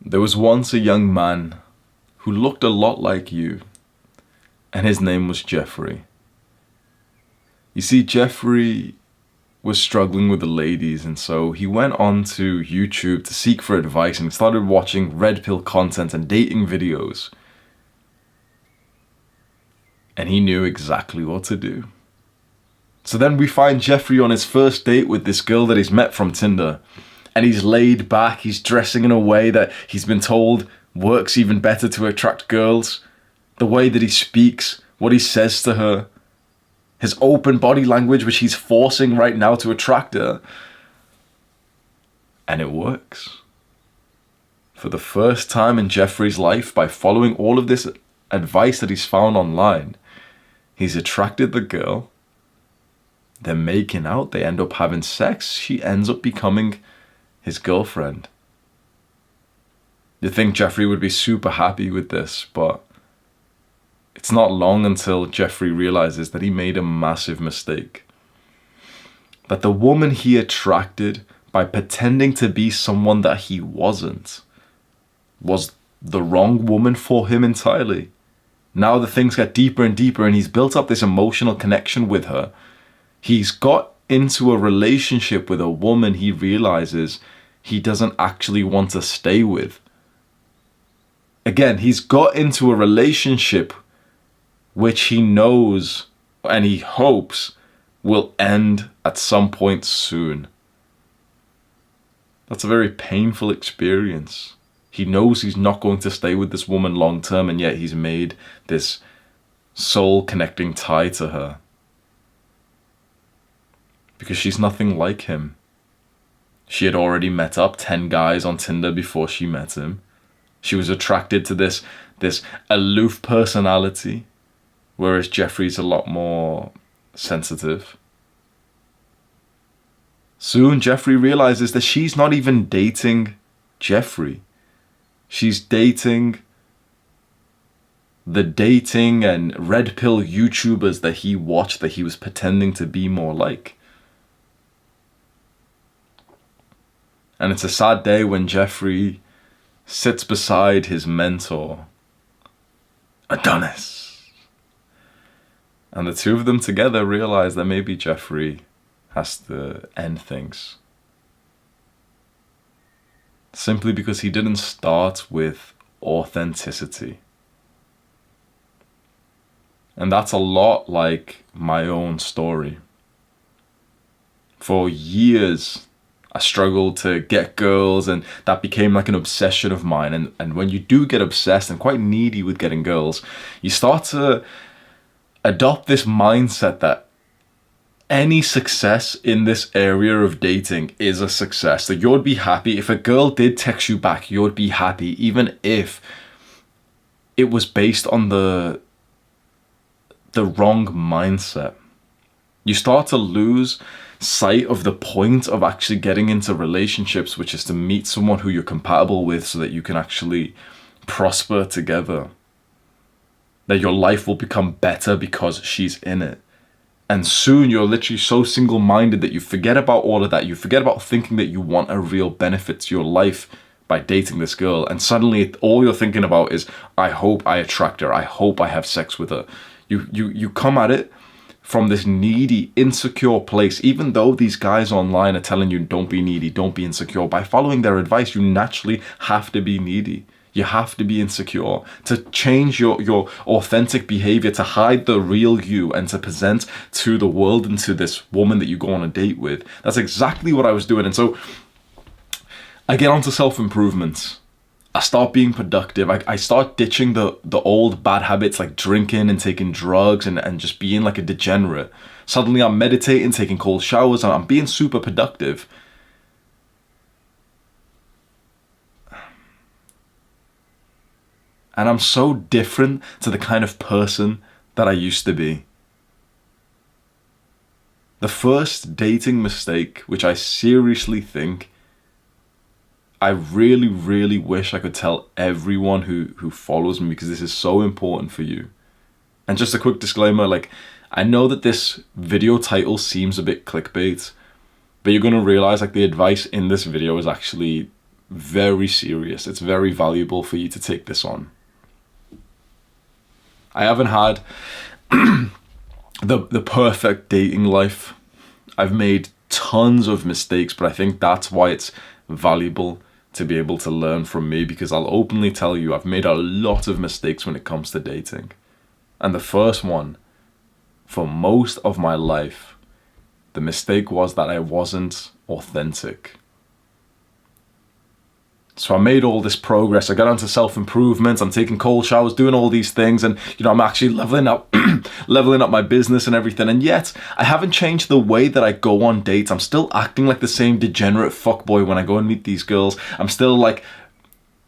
There was once a young man who looked a lot like you, and his name was Jeffrey. You see, Jeffrey was struggling with the ladies, and so he went on to YouTube to seek for advice and started watching red pill content and dating videos. And he knew exactly what to do. So then we find Jeffrey on his first date with this girl that he's met from Tinder. And he's laid back, he's dressing in a way that he's been told works even better to attract girls. The way that he speaks, what he says to her, his open body language, which he's forcing right now to attract her. And it works. For the first time in Jeffrey's life, by following all of this advice that he's found online, he's attracted the girl. They're making out, they end up having sex. She ends up becoming his girlfriend. You'd think Jeffrey would be super happy with this, but it's not long until Jeffrey realizes that he made a massive mistake. That the woman he attracted by pretending to be someone that he wasn't was the wrong woman for him entirely. Now the things get deeper and deeper, and he's built up this emotional connection with her. He's got into a relationship with a woman he realizes he doesn't actually want to stay with. Again, he's got into a relationship which he knows and he hopes will end at some point soon. That's a very painful experience. He knows he's not going to stay with this woman long term, and yet he's made this soul connecting tie to her. Because she's nothing like him. She had already met up 10 guys on Tinder before she met him. She was attracted to this aloof personality, whereas Jeffrey's a lot more sensitive. Soon Jeffrey realizes that she's not even dating Jeffrey. She's dating the dating and red pill YouTubers that he watched, that he was pretending to be more like. And it's a sad day when Jeffrey sits beside his mentor, Adonis. And the two of them together realize that maybe Jeffrey has to end things. Simply because he didn't start with authenticity. And that's a lot like my own story. For years, I struggled to get girls, and that became like an obsession of mine. And when you do get obsessed and quite needy with getting girls, you start to adopt this mindset that any success in this area of dating is a success. That you'd be happy if a girl did text you back, you'd be happy, even if it was based on the wrong mindset. You start to lose sight of the point of actually getting into relationships, which is to meet someone who you're compatible with so that you can actually prosper together. That your life will become better because she's in it. And soon you're literally so single-minded that you forget about all of that. You forget about thinking that you want a real benefit to your life by dating this girl. And suddenly all you're thinking about is, I hope I attract her. I hope I have sex with her. You come at it from this needy, insecure place. Even though these guys online are telling you don't be needy, don't be insecure, by following their advice, you naturally have to be needy. You have to be insecure to change your authentic behavior, to hide the real you and to present to the world and to this woman that you go on a date with. That's exactly what I was doing. And so I get onto self-improvement. I start being productive. I start ditching the old bad habits like drinking and taking drugs and just being like a degenerate. Suddenly I'm meditating, taking cold showers, and I'm being super productive. And I'm so different to the kind of person that I used to be. The first dating mistake, which I seriously think I really, really wish I could tell everyone who follows me, because this is so important for you. And just a quick disclaimer, like, I know that this video title seems a bit clickbait, but you're going to realize like the advice in this video is actually very serious. It's very valuable for you to take this on. I haven't had the perfect dating life. I've made tons of mistakes, but I think that's why it's valuable to be able to learn from me, because I'll openly tell you I've made a lot of mistakes when it comes to dating. And the first one, for most of my life, the mistake was that I wasn't authentic. So I made all this progress. I got onto self-improvement. I'm taking cold showers, doing all these things. And, I'm actually leveling up my business and everything. And yet I haven't changed the way that I go on dates. I'm still acting like the same degenerate fuckboy when I go and meet these girls. I'm still like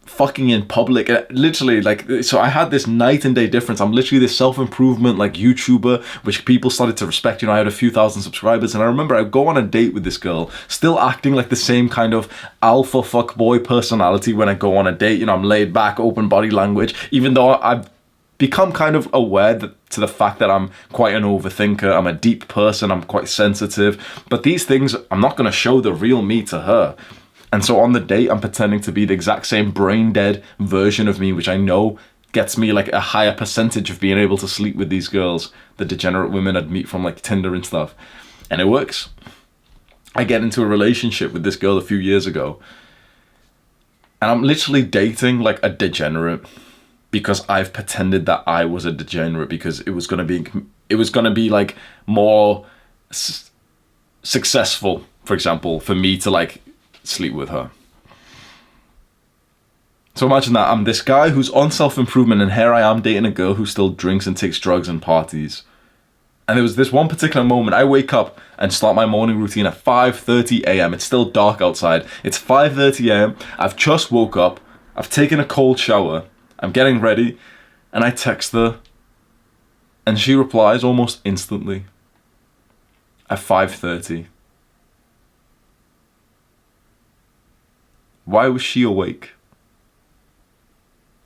fucking in public, literally, like, so I had this night and day difference. I'm literally this self-improvement like YouTuber, which people started to respect. I had a few thousand subscribers, and I remember I'd go on a date with this girl, still acting like the same kind of alpha fuckboy personality when I go on a date. I'm laid back, open body language, even though I've become kind of aware to the fact that I'm quite an overthinker. I'm a deep person, I'm quite sensitive, but these things, I'm not going to show the real me to her. And so on the date, I'm pretending to be the exact same brain dead version of me, which I know gets me like a higher percentage of being able to sleep with these girls, the degenerate women I'd meet from like Tinder and stuff. And it works. I get into a relationship with this girl a few years ago, and I'm literally dating like a degenerate because I've pretended that I was a degenerate, because it was going to be like more successful, for example, for me to like sleep with her. So imagine that I'm this guy who's on self-improvement, and here I am dating a girl who still drinks and takes drugs and parties. And there was this one particular moment, I wake up and start my morning routine at 5:30 a.m. It's still dark outside. It's 5:30 a.m. I've just woke up. I've taken a cold shower. I'm getting ready, and I text her, and she replies almost instantly at 5:30. Why was she awake?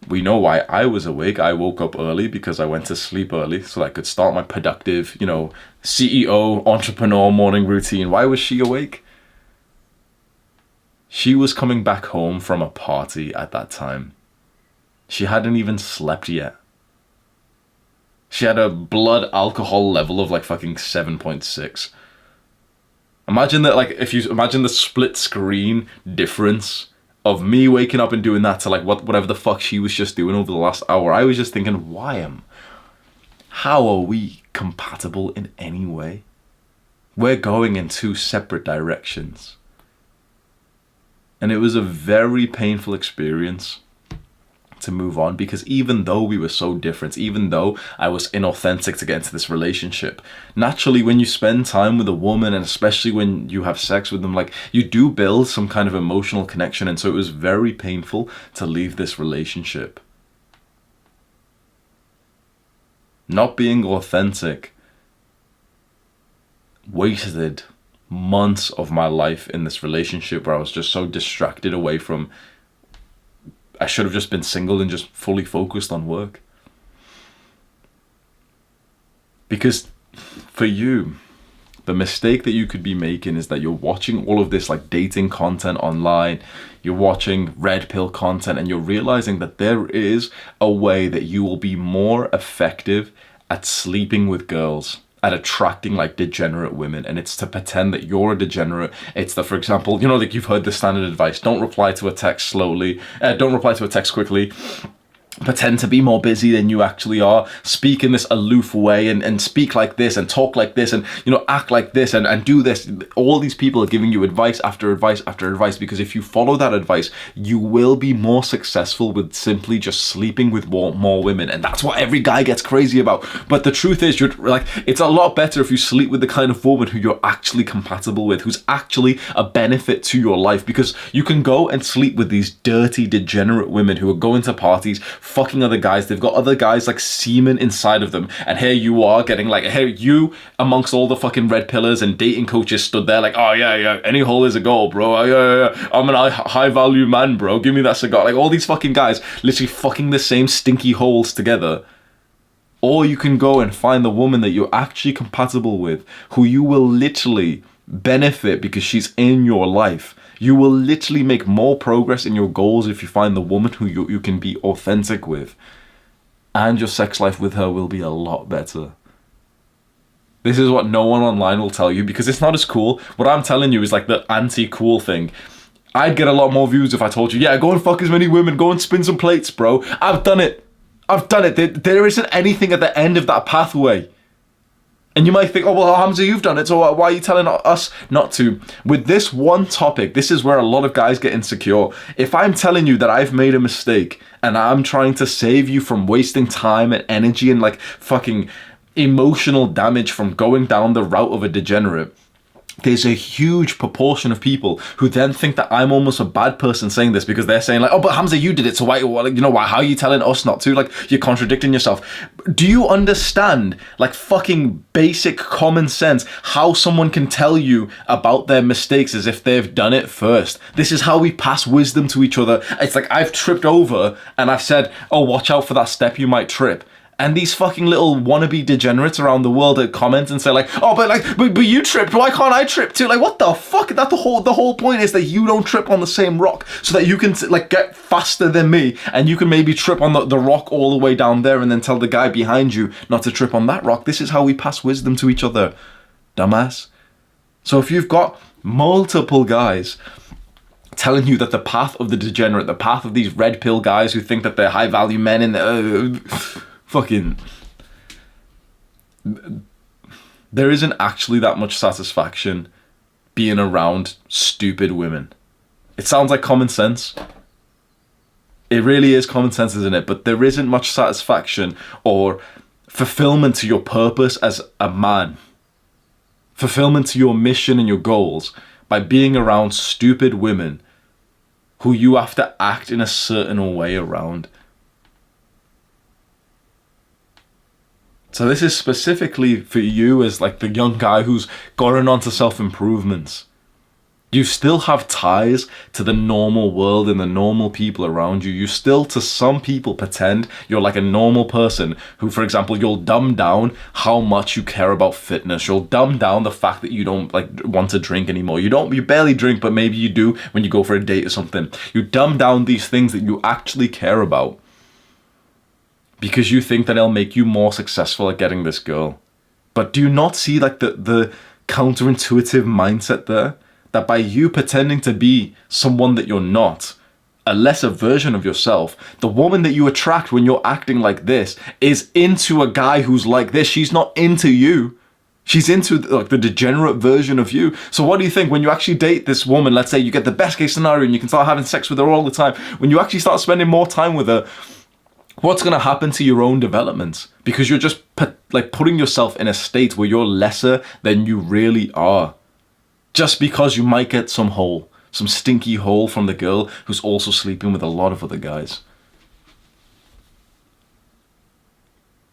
We know why I was awake. I woke up early because I went to sleep early so I could start my productive, CEO, entrepreneur morning routine. Why was she awake? She was coming back home from a party at that time. She hadn't even slept yet. She had a blood alcohol level of like fucking 7.6. Imagine that, like, if you imagine the split screen difference of me waking up and doing that to like whatever the fuck she was just doing over the last hour. I was just thinking, how are we compatible in any way? We're going in two separate directions. And it was a very painful experience to move on, because even though we were so different, even though I was inauthentic to get into this relationship, naturally when you spend time with a woman, and especially when you have sex with them, like, you do build some kind of emotional connection. And so it was very painful to leave this relationship. Not being authentic wasted months of my life in this relationship where I was just so distracted away from, I should have just been single and just fully focused on work. Because for you, the mistake that you could be making is that you're watching all of this like dating content online, you're watching red pill content, and you're realizing that there is a way that you will be more effective at sleeping with girls, at attracting like degenerate women, and it's to pretend that you're a degenerate. It's the, for example, like you've heard the standard advice: don't reply to a text slowly, don't reply to a text quickly, pretend to be more busy than you actually are, speak in this aloof way, and speak like this and talk like this, and act like this and do this. All these people are giving you advice after advice after advice, because if you follow that advice, you will be more successful with simply just sleeping with more women. And that's what every guy gets crazy about. But the truth is, it's a lot better if you sleep with the kind of woman who you're actually compatible with, who's actually a benefit to your life, because you can go and sleep with these dirty degenerate women who are going to parties, fucking other guys. They've got other guys like semen inside of them, and here you are getting like, here you amongst all the fucking red pillars and dating coaches stood there like, oh yeah, any hole is a goal, bro. Yeah. I'm an high value man, bro. Give me that cigar. Like, all these fucking guys literally fucking the same stinky holes together. Or you can go and find the woman that you're actually compatible with, who you will literally benefit because she's in your life. You will literally make more progress in your goals if you find the woman who you can be authentic with. And your sex life with her will be a lot better. This is what no one online will tell you because it's not as cool. What I'm telling you is like the anti-cool thing. I'd get a lot more views if I told you, yeah, go and fuck as many women, go and spin some plates, bro. I've done it. There isn't anything at the end of that pathway. And you might think, oh, well, Hamza, you've done it, so why are you telling us not to? With this one topic, this is where a lot of guys get insecure. If I'm telling you that I've made a mistake and I'm trying to save you from wasting time and energy and like fucking emotional damage from going down the route of a degenerate, there's a huge proportion of people who then think that I'm almost a bad person saying this because they're saying like, oh, but Hamza, you did it, so why, how are you telling us not to? Like, you're contradicting yourself. Do you understand, like, fucking basic common sense, how someone can tell you about their mistakes as if they've done it first? This is how we pass wisdom to each other. It's like I've tripped over and I've said, oh, watch out for that step, you might trip. And these fucking little wannabe degenerates around the world that comment and say like, oh, but you tripped, why can't I trip too? Like, what the fuck? That the whole point is that you don't trip on the same rock so that you can like get faster than me and you can maybe trip on the rock all the way down there and then tell the guy behind you not to trip on that rock. This is how we pass wisdom to each other, dumbass. So if you've got multiple guys telling you that the path of the degenerate, the path of these red pill guys who think that they're high value men and fucking, there isn't actually that much satisfaction being around stupid women. It sounds like common sense. It really is common sense, isn't it? But there isn't much satisfaction or fulfillment to your purpose as a man. Fulfillment to your mission and your goals by being around stupid women who you have to act in a certain way around. So this is specifically for you as like the young guy who's gotten onto self-improvements. You still have ties to the normal world and the normal people around you. You still, to some people, pretend you're like a normal person who, for example, you'll dumb down how much you care about fitness. You'll dumb down the fact that you don't like want to drink anymore. You barely drink, but maybe you do when you go for a date or something. You dumb down these things that you actually care about, because you think that it'll make you more successful at getting this girl. But do you not see like the counterintuitive mindset there? That by you pretending to be someone that you're not, a lesser version of yourself, the woman that you attract when you're acting like this is into a guy who's like this. She's not into you. She's into like the degenerate version of you. So what do you think when you actually date this woman? Let's say you get the best case scenario and you can start having sex with her all the time. When you actually start spending more time with her, what's going to happen to your own development? Because you're just putting yourself in a state where you're lesser than you really are. Just because you might get some stinky hole from the girl who's also sleeping with a lot of other guys.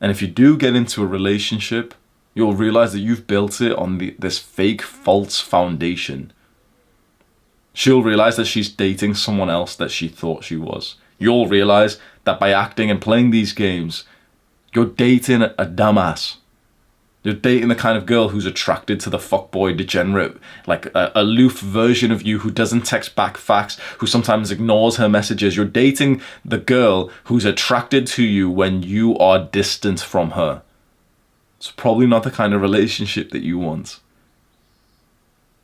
And if you do get into a relationship, you'll realize that you've built it on this fake, false foundation. She'll realize that she's dating someone else that she thought she was. You'll realize that by acting and playing these games, you're dating a dumbass. You're dating the kind of girl who's attracted to the fuckboy degenerate, like a aloof version of you who doesn't text back facts, who sometimes ignores her messages. You're dating the girl who's attracted to you when you are distant from her. It's probably not the kind of relationship that you want.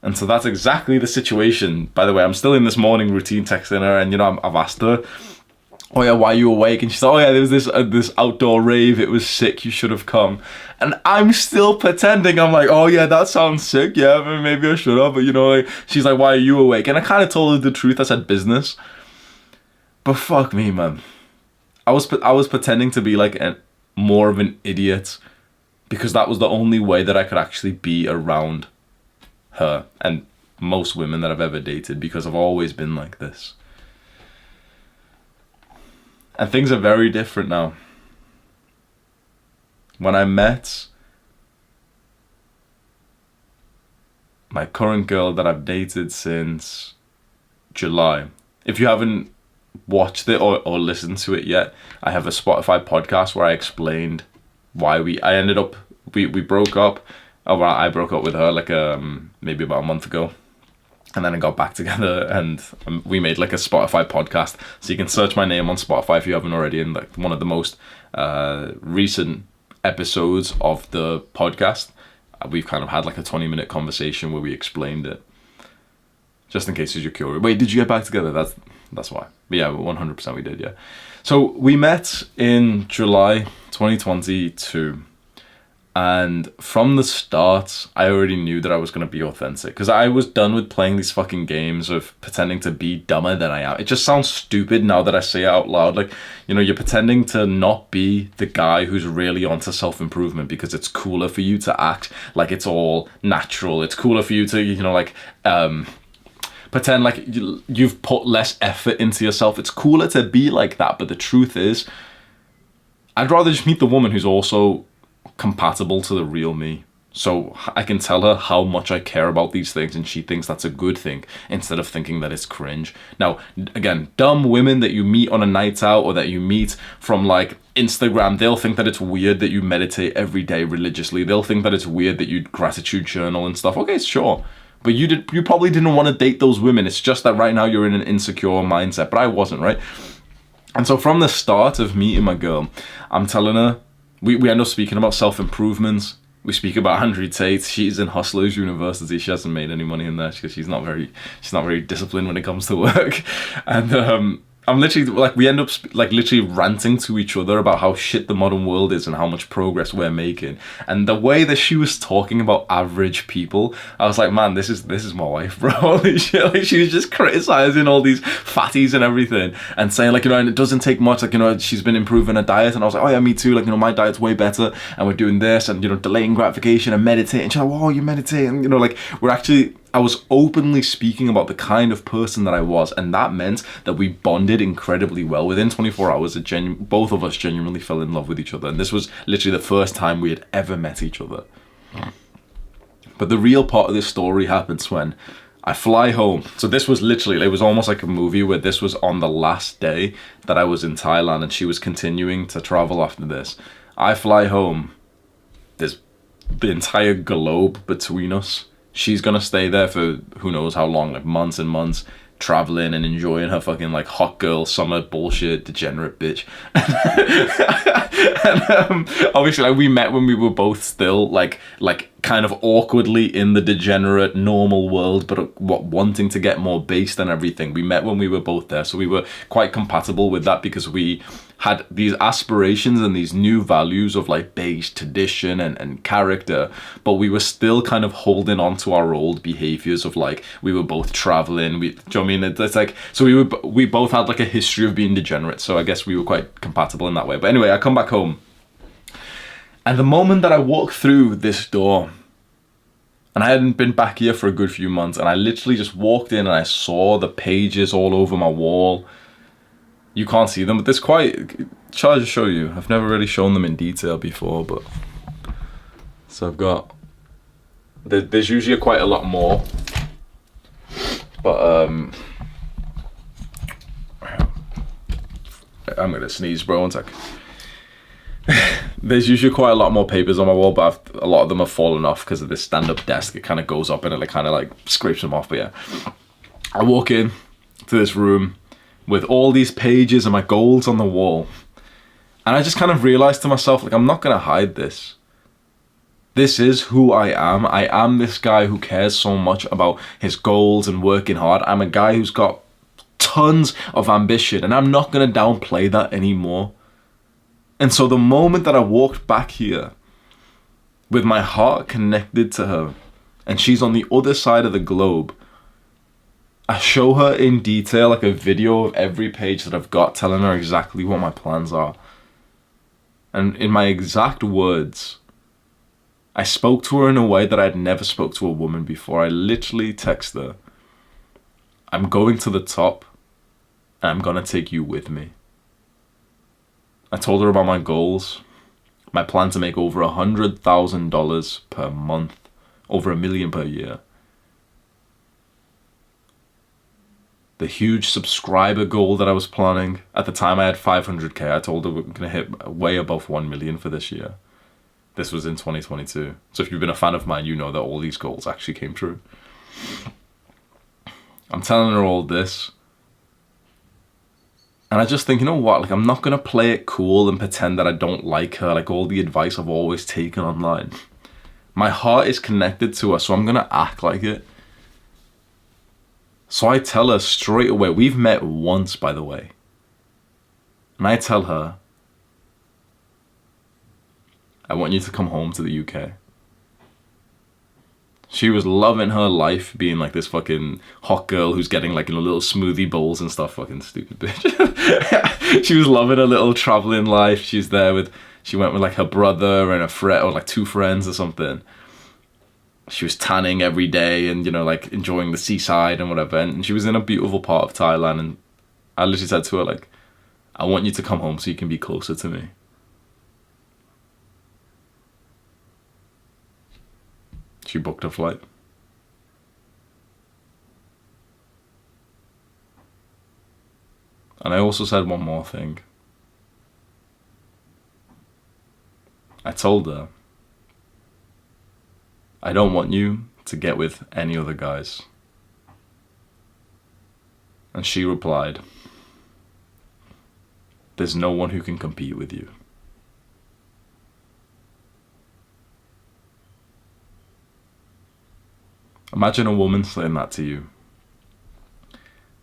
And so that's exactly the situation. By the way, I'm still in this morning routine texting her, and I've asked her, oh yeah, why are you awake? And she said, oh yeah, there was this outdoor rave, it was sick, you should have come. And I'm still pretending, I'm like, oh yeah, that sounds sick, yeah, maybe I should have, but she's like, why are you awake? And I kind of told her the truth, I said business. But fuck me, man. I was pretending to be like more of an idiot, because that was the only way that I could actually be around her and most women that I've ever dated, because I've always been like this. And things are very different now. When I met my current girl that I've dated since July, if you haven't watched it or listened to it yet, I have a Spotify podcast where I explained why we broke up. Oh, well, I broke up with her maybe about a month ago. And then I got back together and we made like a Spotify podcast. So you can search my name on Spotify if you haven't already. And like one of the most recent episodes of the podcast, we've kind of had like a 20-minute conversation where we explained it. Just in case you're curious. Wait, did you get back together? That's why. But yeah, 100% we did, yeah. So we met in July 2022. And from the start, I already knew that I was going to be authentic. Because I was done with playing these fucking games of pretending to be dumber than I am. It just sounds stupid now that I say it out loud. Like, you know, you're pretending to not be the guy who's really onto self-improvement because it's cooler for you to act like it's all natural. It's cooler for you to, you know, like, pretend like you've put less effort into yourself. It's cooler to be like that. But the truth is, I'd rather just meet the woman who's also compatible to the real me, so I can tell her how much I care about these things and she thinks that's a good thing instead of thinking that it's cringe. Now again, dumb women that you meet on a night out or that you meet from like Instagram, they'll think that it's weird that you meditate every day religiously. They'll think that it's weird that you gratitude journal and stuff. Okay, sure, but you probably didn't want to date those women. It's just that right now you're in an insecure mindset, but I wasn't, right? And so from the start of meeting my girl, I'm telling her, we end up speaking about self-improvements. We speak about Andrew Tate. She's in Hustlers University. She hasn't made any money in there because she's not very disciplined when it comes to work. And I'm literally like, we end up like literally ranting to each other about how shit the modern world is and how much progress we're making. And the way that she was talking about average people, I was like, man, this is my wife, bro. Like, she was just criticizing all these fatties and everything and saying like, you know, and it doesn't take much, like, you know, she's been improving her diet. And I was like, oh yeah, me too. Like, you know, my diet's way better and we're doing this and, you know, delaying gratification and meditating. She's like, oh, you meditate. And, you know, like I was openly speaking about the kind of person that I was, and that meant that we bonded incredibly well. Within 24 hours, both of us genuinely fell in love with each other, and this was literally the first time we had ever met each other. But the real part of this story happens when I fly home. So this was literally, it was almost like a movie where this was on the last day that I was in Thailand, and she was continuing to travel after this. I fly home. There's the entire globe between us. She's gonna stay there for who knows how long, like months and months, traveling and enjoying her fucking like hot girl summer bullshit, degenerate bitch. And obviously, like, we met when we were both still like kind of awkwardly in the degenerate normal world, but wanting to get more based and everything. We met when we were both there, so we were quite compatible with that because we had these aspirations and these new values of like base tradition and character, but we were still kind of holding on to our old behaviors of like, we were both traveling, do you know what I mean? It's like, so we both had like a history of being degenerate, so I guess we were quite compatible in that way. But anyway, I come back home, and the moment that I walk through this door, and I hadn't been back here for a good few months, and I literally just walked in and I saw the pages all over my wall. You can't see them, but there's quite... Shall I just show you? I've never really shown them in detail before, but... So I've got... There's usually quite a lot more. But, I'm gonna sneeze, bro, one sec. There's usually quite a lot more papers on my wall, but a lot of them have fallen off because of this stand-up desk. It kind of goes up and it kind of like scrapes them off, but yeah. I walk in to this room with all these pages and my goals on the wall. And I just kind of realized to myself, like, I'm not going to hide this. This is who I am. I am this guy who cares so much about his goals and working hard. I'm a guy who's got tons of ambition, and I'm not going to downplay that anymore. And so the moment that I walked back here with my heart connected to her, and she's on the other side of the globe, I show her in detail, like a video of every page that I've got, telling her exactly what my plans are. And in my exact words, I spoke to her in a way that I'd never spoke to a woman before. I literally text her, I'm going to the top, and I'm gonna take you with me. I told her about my goals, my plan to make over $100,000 per month, over $1 million per year. The huge subscriber goal that I was planning. At the time I had 500k. I told her we're going to hit way above 1 million for this year. This was in 2022. So if you've been a fan of mine, you know that all these goals actually came true. I'm telling her all this. And I just think, you know what, like, I'm not gonna play it cool and pretend that I don't like her, like all the advice I've always taken online. My heart is connected to her, so I'm gonna act like it. So I tell her straight away, we've met once, by the way. And I tell her, I want you to come home to the UK. She was loving her life, being like this fucking hot girl who's getting like, you know, little smoothie bowls and stuff. Fucking stupid bitch. She was loving her little traveling life. She went with like her brother and a friend, or like 2 friends or something. She was tanning every day and, you know, like enjoying the seaside and whatever. And she was in a beautiful part of Thailand. And I literally said to her, like, I want you to come home so you can be closer to me. She booked a flight. And I also said one more thing. I told her, I don't want you to get with any other guys. And she replied, there's no one who can compete with you. Imagine a woman saying that to you.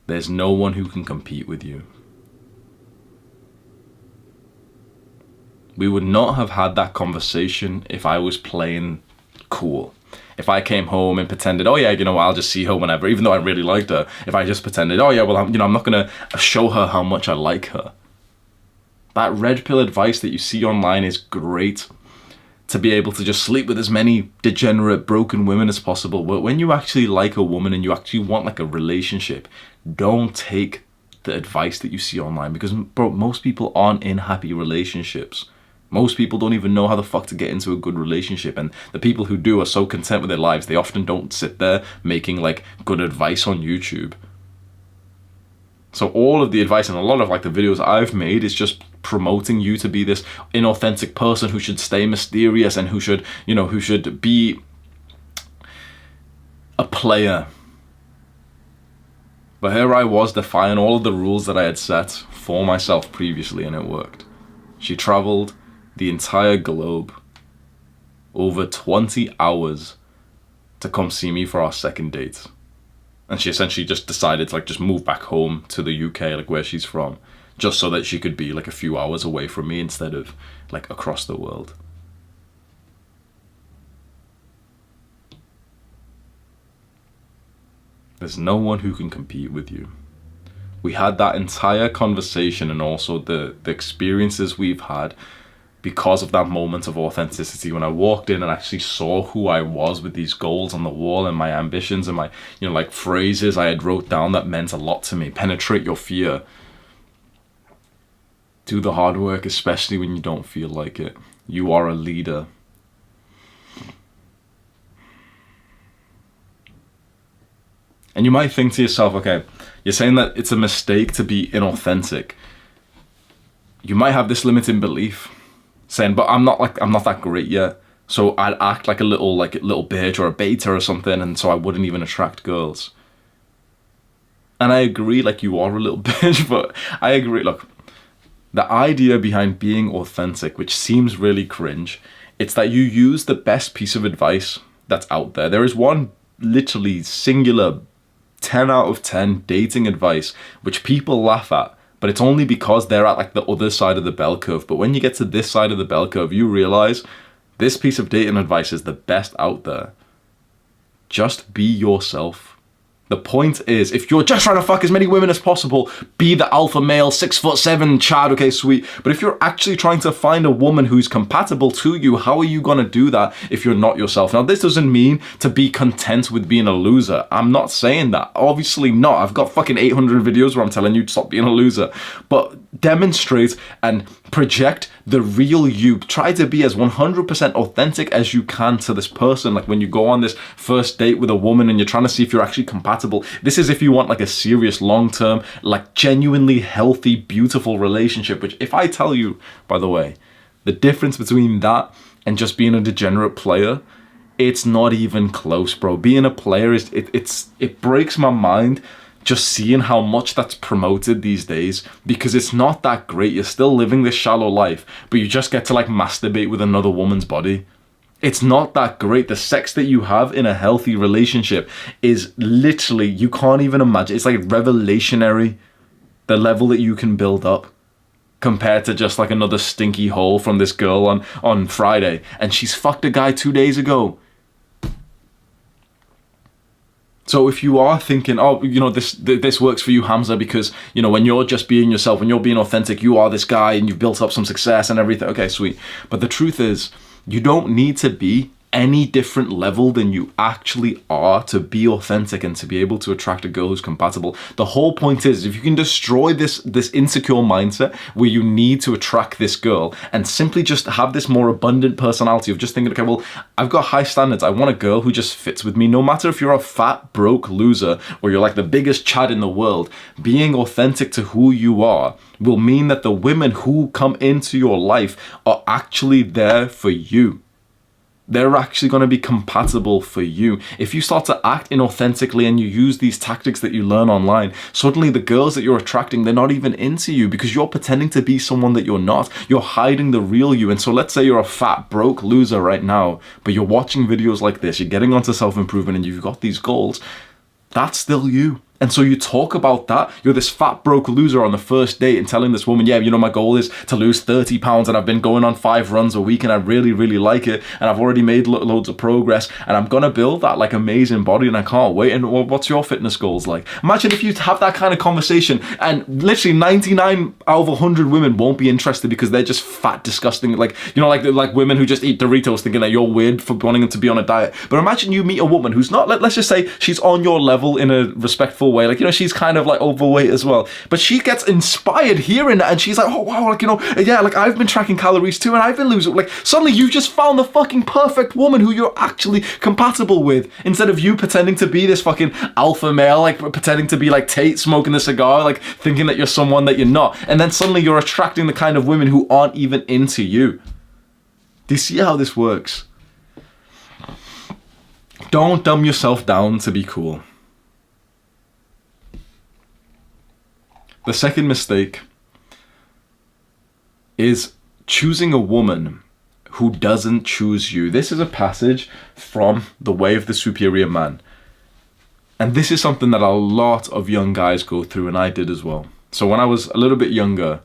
There's no one who can compete with you. We would not have had that conversation if I was playing cool. If I came home and pretended, oh yeah, you know, I'll just see her whenever, even though I really liked her. If I just pretended, oh yeah, well, I'm not gonna show her how much I like her. That red pill advice that you see online is great, to be able to just sleep with as many degenerate, broken women as possible. But when you actually like a woman and you actually want like a relationship, don't take the advice that you see online, because bro, most people aren't in happy relationships. Most people don't even know how the fuck to get into a good relationship, and the people who do are so content with their lives, they often don't sit there making like good advice on YouTube. So all of the advice and a lot of like the videos I've made is just promoting you to be this inauthentic person who should stay mysterious and who should, you know, who should be a player. But here I was defying all of the rules that I had set for myself previously, and it worked. She traveled the entire globe, over 20 hours, to come see me for our second date. And she essentially just decided to like just move back home to the UK, like where she's from, just so that she could be like a few hours away from me instead of like across the world. There's no one who can compete with you. We had that entire conversation and also the experiences we've had because of that moment of authenticity when I walked in and actually saw who I was with these goals on the wall and my ambitions and my, you know, like phrases I had wrote down that meant a lot to me. Penetrate your fear. Do the hard work, especially when you don't feel like it. You are a leader. And you might think to yourself, okay, you're saying that it's a mistake to be inauthentic. You might have this limiting belief, saying, but I'm not that great yet, so I'd act like a little bitch or a beta or something, and so I wouldn't even attract girls. And I agree, like, you are a little bitch, but I agree. Look, the idea behind being authentic, which seems really cringe, it's that you use the best piece of advice that's out there. There is one literally singular 10 out of 10 dating advice which people laugh at, but it's only because they're at like the other side of the bell curve. But when you get to this side of the bell curve, you realize this piece of dating advice is the best out there. Just be yourself. The point is, if you're just trying to fuck as many women as possible, be the alpha male, 6'7" Chad, okay, sweet. But if you're actually trying to find a woman who's compatible to you, how are you gonna do that if you're not yourself? Now, this doesn't mean to be content with being a loser. I'm not saying that. Obviously not. I've got fucking 800 videos where I'm telling you to stop being a loser. But demonstrate and project the real you. Try to be as 100% authentic as you can to this person. Like when you go on this first date with a woman and you're trying to see if you're actually compatible. This is if you want like a serious, long-term, like genuinely healthy, beautiful relationship. Which if I tell you, by the way, the difference between that and just being a degenerate player It's not even close, bro. Being a player it breaks my mind just seeing how much that's promoted these days, because it's not that great. You're still living this shallow life, but you just get to like masturbate with another woman's body. It's not that great. The sex that you have in a healthy relationship is literally, you can't even imagine. It's like revelationary, the level that you can build up, compared to just like another stinky hole from this girl on Friday, and she's fucked a guy 2 days ago. So if you are thinking, oh, you know, this works for you, Hamza, because, you know, when you're just being yourself, when you're being authentic, you are this guy and you've built up some success and everything. Okay, sweet. But the truth is, you don't need to be any different level than you actually are to be authentic and to be able to attract a girl who's compatible. The whole point is, if you can destroy this insecure mindset where you need to attract this girl and simply just have this more abundant personality of just thinking, okay, well, I've got high standards. I want a girl who just fits with me, no matter if you're a fat, broke loser or you're like the biggest Chad in the world. Being authentic to who you are will mean that the women who come into your life are actually there for you. They're actually going to be compatible for you. If you start to act inauthentically and you use these tactics that you learn online, suddenly the girls that you're attracting, they're not even into you because you're pretending to be someone that you're not. You're hiding the real you. And so let's say you're a fat, broke loser right now, but you're watching videos like this, you're getting onto self-improvement and you've got these goals. That's still you. And so you talk about that. You're this fat, broke loser on the first date and telling this woman, yeah, you know, my goal is to lose 30 pounds and I've been going on 5 runs a week and I really, really like it. And I've already made loads of progress and I'm going to build that like amazing body and I can't wait. And well, what's your fitness goals like? Imagine if you have that kind of conversation and literally 99 out of 100 women won't be interested because they're just fat, disgusting. Like, you know, like women who just eat Doritos thinking that you're weird for wanting them to be on a diet. But imagine you meet a woman who's not, let's just say she's on your level in a respectful way. Like, you know, she's kind of like overweight as well, but she gets inspired hearing that and she's like, oh wow, like, you know, yeah, like I've been tracking calories too and I've been losing, like suddenly you've just found the fucking perfect woman who you're actually compatible with, instead of you pretending to be this fucking alpha male, like pretending to be like Tate smoking a cigar, like thinking that you're someone that you're not, and then suddenly you're attracting the kind of women who aren't even into you. Do you see how this works? Don't dumb yourself down to be cool. The second mistake is choosing a woman who doesn't choose you. This is a passage from The Way of the Superior Man. And this is something that a lot of young guys go through, and I did as well. So when I was a little bit younger,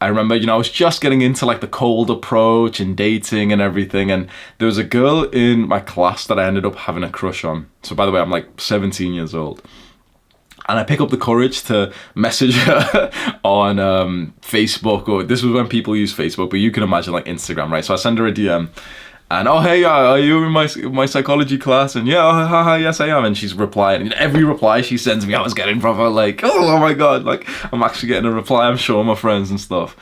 I remember, you know, I was just getting into like the cold approach and dating and everything. And there was a girl in my class that I ended up having a crush on. So by the way, I'm like 17 years old. And I pick up the courage to message her on Facebook, or this was when people use Facebook, but you can imagine like Instagram, right? So I send her a DM and, oh, hey, are you in my psychology class? And yeah, haha, yes, I am. And she's replying. And every reply she sends me, I was getting proper like, oh my God, like I'm actually getting a reply, I'm showing my friends and stuff.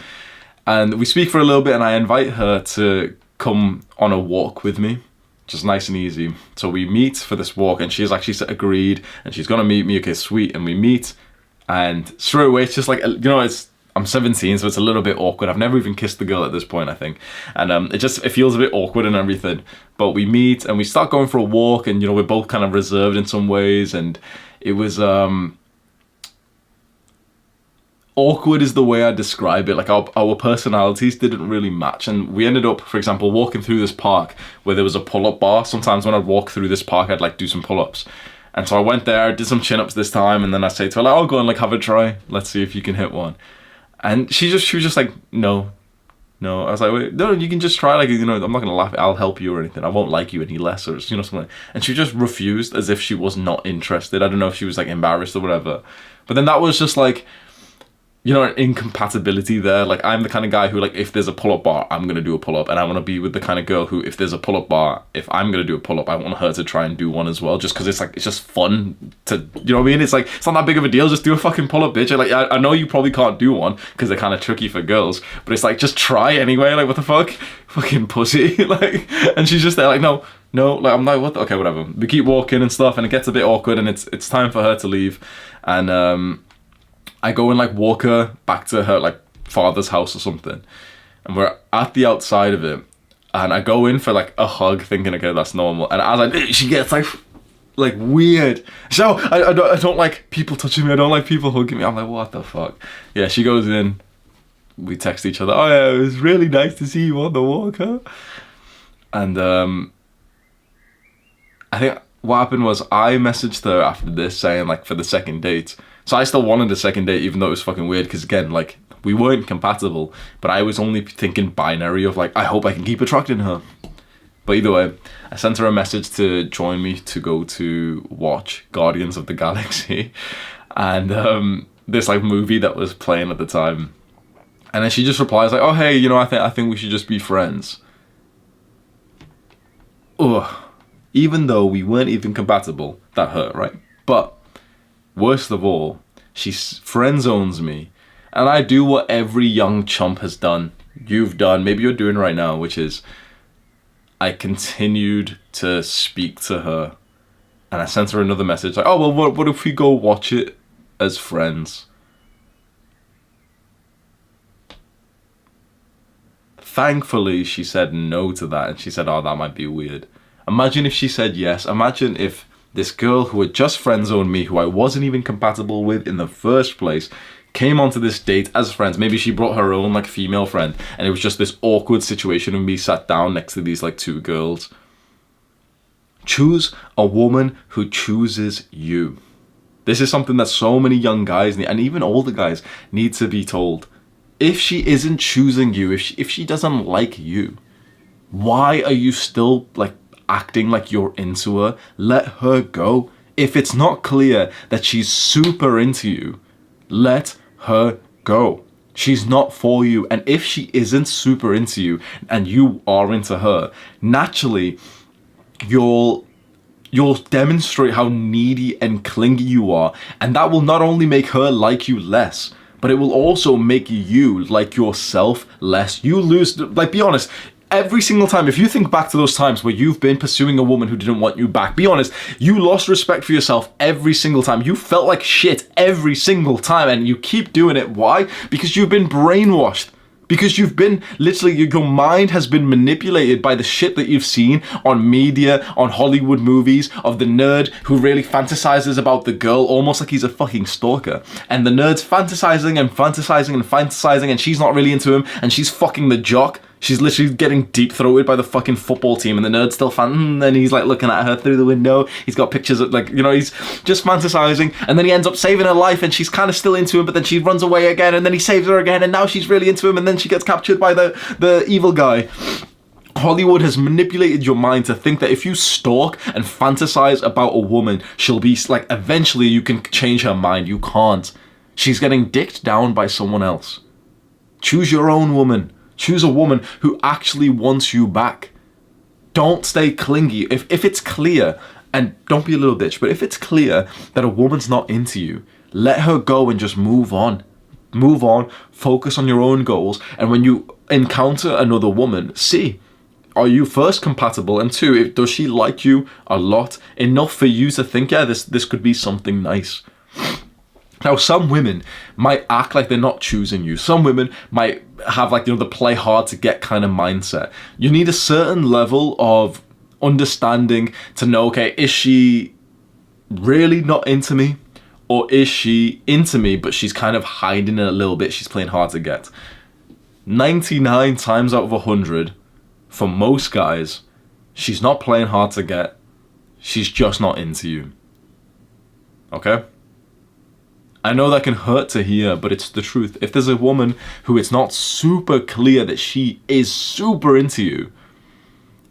And we speak for a little bit and I invite her to come on a walk with me. Just nice and easy. So we meet for this walk and she's actually agreed and she's gonna meet me. Okay, sweet. And we meet and straight away it's just like, you know, I'm 17, so it's a little bit awkward. I've never even kissed the girl at this point, I think. And it feels a bit awkward and everything. But we meet and we start going for a walk and, you know, we're both kind of reserved in some ways. And it was, awkward is the way I describe it. Like our personalities didn't really match, and we ended up, for example, walking through this park where there was a pull-up bar. Sometimes when I'd walk through this park, I'd like do some pull-ups, and so I went there, did some chin-ups this time, and then I say to her, like, I'll go and like have a try, let's see if you can hit one. And she was just like, no. I was like, wait, no, you can just try, like, you know, I'm not gonna laugh, I'll help you or anything, I won't like you any less, or, you know, something like that. And she just refused as if she was not interested. I don't know if she was like embarrassed or whatever, but then that was just like, you know, an incompatibility there. Like, I'm the kind of guy who, like, if there's a pull-up bar, I'm gonna do a pull-up, and I want to be with the kind of girl who, if there's a pull-up bar, if I'm gonna do a pull-up, I want her to try and do one as well, just because it's like, it's just fun to, you know what I mean? It's like, it's not that big of a deal, just do a fucking pull-up, bitch. Like, I know you probably can't do one because they're kind of tricky for girls, but it's like, just try anyway. Like, what the fuck, fucking pussy. Like, and she's just there like, no, like, I'm like, what okay, whatever. We keep walking and stuff, and it gets a bit awkward, and it's time for her to leave, and I go and like walk her back to her like father's house or something, and we're at the outside of it, And I go in for like a hug thinking, okay, that's normal. And as I do, she gets like weird. So I don't like people touching me. I don't like people hugging me. I'm like, what the fuck? Yeah, she goes in. We text each other. Oh yeah, it was really nice to see you on the walk, huh? And I think what happened was I messaged her after this saying like for the second date. So I still wanted a second date, even though it was fucking weird, because again, like, we weren't compatible, but I was only thinking binary of like, I hope I can keep attracting her. But either way, I sent her a message to join me to go to watch Guardians of the Galaxy, and this like movie that was playing at the time. And then she just replies like, oh hey, you know, I think we should just be friends. Ugh. Even though we weren't even compatible, that hurt, right? But worst of all, she friend zones me, and I do what every young chump has done. You've done, maybe you're doing right now, which is I continued to speak to her, and I sent her another message like, oh well, what if we go watch it as friends? Thankfully, she said no to that, and she said, oh, that might be weird. Imagine if she said yes. Imagine if this girl who had just friend-zoned me, who I wasn't even compatible with in the first place, came onto this date as friends. Maybe she brought her own like female friend, and it was just this awkward situation of me sat down next to these like two girls. Choose a woman who chooses you. This is something that so many young guys need, and even older guys need to be told. If she isn't choosing you, if she doesn't like you, why are you still like acting like you're into her? Let her go. If it's not clear that she's super into you, let her go. She's not for you. And if she isn't super into you and you are into her, naturally you'll demonstrate how needy and clingy you are, and that will not only make her like you less, but it will also make you like yourself less. You lose, like, be honest, every single time, if you think back to those times where you've been pursuing a woman who didn't want you back, be honest, you lost respect for yourself every single time. You felt like shit every single time, and you keep doing it. Why? Because you've been brainwashed. Because you've been, literally, your mind has been manipulated by the shit that you've seen on media, on Hollywood movies, of the nerd who really fantasizes about the girl almost like he's a fucking stalker. And the nerd's fantasizing and fantasizing and fantasizing, and she's not really into him, and she's fucking the jock. She's literally getting deep-throated by the fucking football team, and the nerd's still and he's like looking at her through the window. He's got pictures of, like, you know, he's just fantasizing, and then he ends up saving her life, and she's kind of still into him, but then she runs away again, and then he saves her again, and now she's really into him, and then she gets captured by the evil guy. Hollywood has manipulated your mind to think that if you stalk and fantasize about a woman, she'll be, like, eventually you can change her mind. You can't. She's getting dicked down by someone else. Choose your own woman. Choose a woman who actually wants you back. Don't stay clingy. If it's clear, and don't be a little bitch, but if it's clear that a woman's not into you, let her go and just move on. Move on, focus on your own goals, and when you encounter another woman, see, are you first compatible, and two, does she like you a lot, enough for you to think, yeah, this could be something nice. Now, some women might act like they're not choosing you. Some women might have, like, you know, the play hard to get kind of mindset. You need a certain level of understanding to know, okay, is she really not into me? Or is she into me, but she's kind of hiding it a little bit? She's playing hard to get. 99 times out of 100, for most guys, she's not playing hard to get. She's just not into you. Okay? I know that can hurt to hear, but it's the truth. If there's a woman who it's not super clear that she is super into you,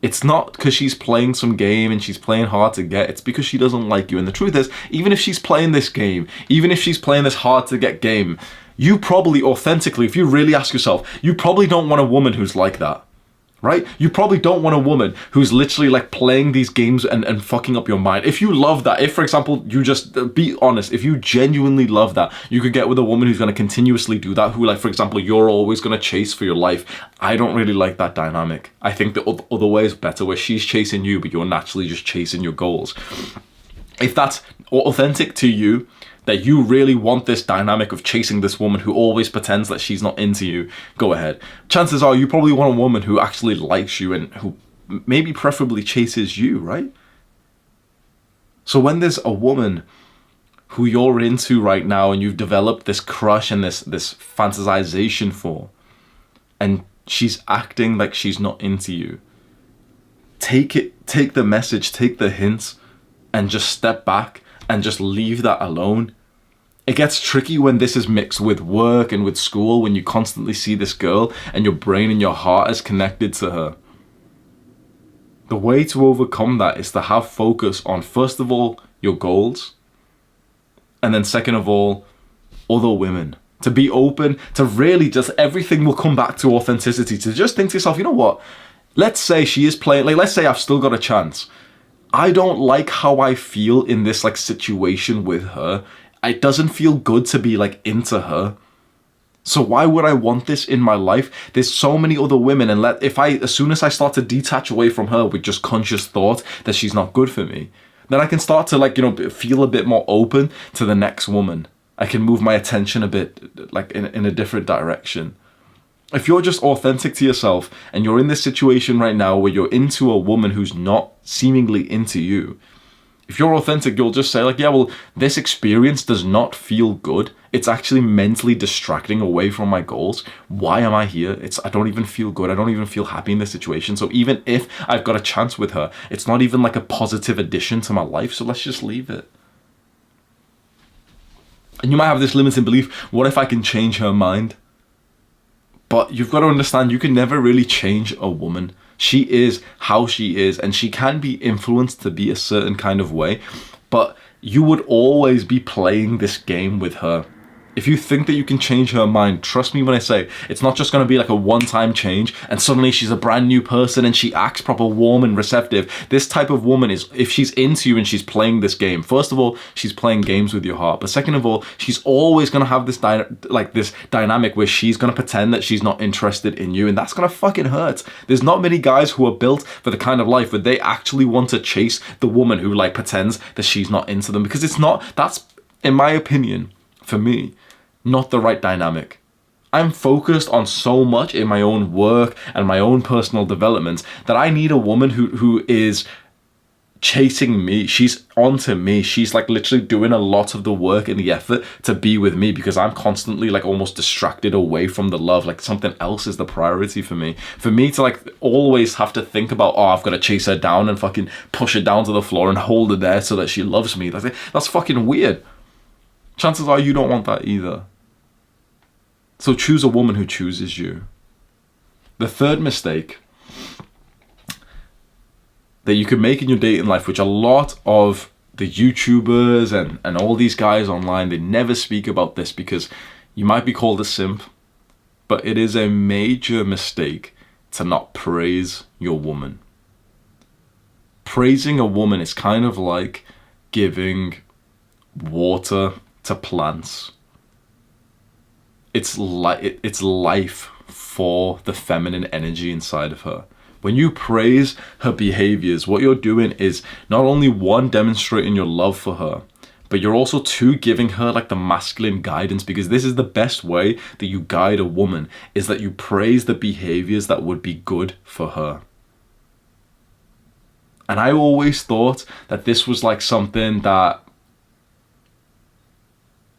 it's not because she's playing some game and she's playing hard to get. It's because she doesn't like you. And the truth is, even if she's playing this game, even if she's playing this hard to get game, you probably authentically, if you really ask yourself, you probably don't want a woman who's like that. Right? You probably don't want a woman who's literally like playing these games and fucking up your mind. If you love that, if for example, you just, be honest, if you genuinely love that, you could get with a woman who's going to continuously do that, who, like, for example, you're always going to chase for your life. I don't really like that dynamic. I think the other way is better, where she's chasing you, but you're naturally just chasing your goals. If that's authentic to you, that you really want this dynamic of chasing this woman who always pretends that she's not into you, go ahead. Chances are you probably want a woman who actually likes you and who maybe preferably chases you, right? So when there's a woman who you're into right now and you've developed this crush and this fantasization for, and she's acting like she's not into you, take the message, take the hints, and just step back and just leave that alone. It gets tricky when this is mixed with work and with school, when you constantly see this girl and your brain and your heart is connected to her. The way to overcome that is to have focus on, first of all, your goals, and then second of all, other women. To be open, to really just, everything will come back to authenticity. To just think to yourself, you know what? Let's say she is playing, like, let's say I've still got a chance. I don't like how I feel in this like situation with her. It doesn't feel good to be like into her. So why would I want this in my life? There's so many other women, and as soon as I start to detach away from her with just conscious thought that she's not good for me, then I can start to like, feel a bit more open to the next woman. I can move my attention a bit like in a different direction. If you're just authentic to yourself and you're in this situation right now where you're into a woman who's not seemingly into you, if you're authentic, you'll just say like, yeah, well, this experience does not feel good. It's actually mentally distracting away from my goals. Why am I here? I don't even feel good. I don't even feel happy in this situation. So even if I've got a chance with her, it's not even like a positive addition to my life. So let's just leave it. And you might have this limiting belief, what if I can change her mind? But you've got to understand, you can never really change a woman. She is how she is, and she can be influenced to be a certain kind of way, but you would always be playing this game with her. If you think that you can change her mind, trust me when I say, it's not just going to be like a one-time change and suddenly she's a brand new person and she acts proper warm and receptive. This type of woman is, if she's into you and she's playing this game, first of all, she's playing games with your heart. But second of all, she's always going to have this this dynamic where she's going to pretend that she's not interested in you, and that's going to fucking hurt. There's not many guys who are built for the kind of life where they actually want to chase the woman who like pretends that she's not into them, because that's, in my opinion, for me, not the right dynamic. I'm focused on so much in my own work and my own personal development that I need a woman who is chasing me. She's onto me. She's like literally doing a lot of the work and the effort to be with me, because I'm constantly like almost distracted away from the love. Like something else is the priority for me. For me to like always have to think about, oh, I've got to chase her down and fucking push her down to the floor and hold her there so that she loves me. That's fucking weird. Chances are you don't want that either. So choose a woman who chooses you. The third mistake that you can make in your dating life, which a lot of the YouTubers and all these guys online, they never speak about this because you might be called a simp, but it is a major mistake to not praise your woman. Praising a woman is kind of like giving water to plants. It's life for the feminine energy inside of her. When you praise her behaviors, what you're doing is not only one, demonstrating your love for her, but you're also two, giving her like the masculine guidance, because this is the best way that you guide a woman, is that you praise the behaviors that would be good for her. And I always thought that this was like something that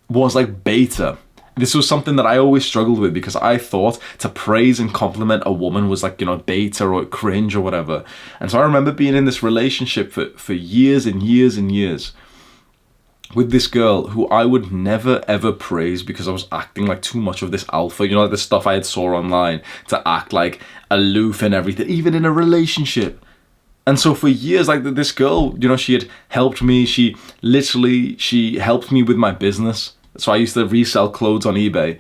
was like beta. This was something that I always struggled with, because I thought to praise and compliment a woman was like, beta or cringe or whatever. And so I remember being in this relationship for years and years and years with this girl who I would never ever praise, because I was acting like too much of this alpha, like the stuff I had saw online, to act like aloof and everything, even in a relationship. And so for years, like this girl, she had helped me. She helped me with my business. So I used to resell clothes on eBay,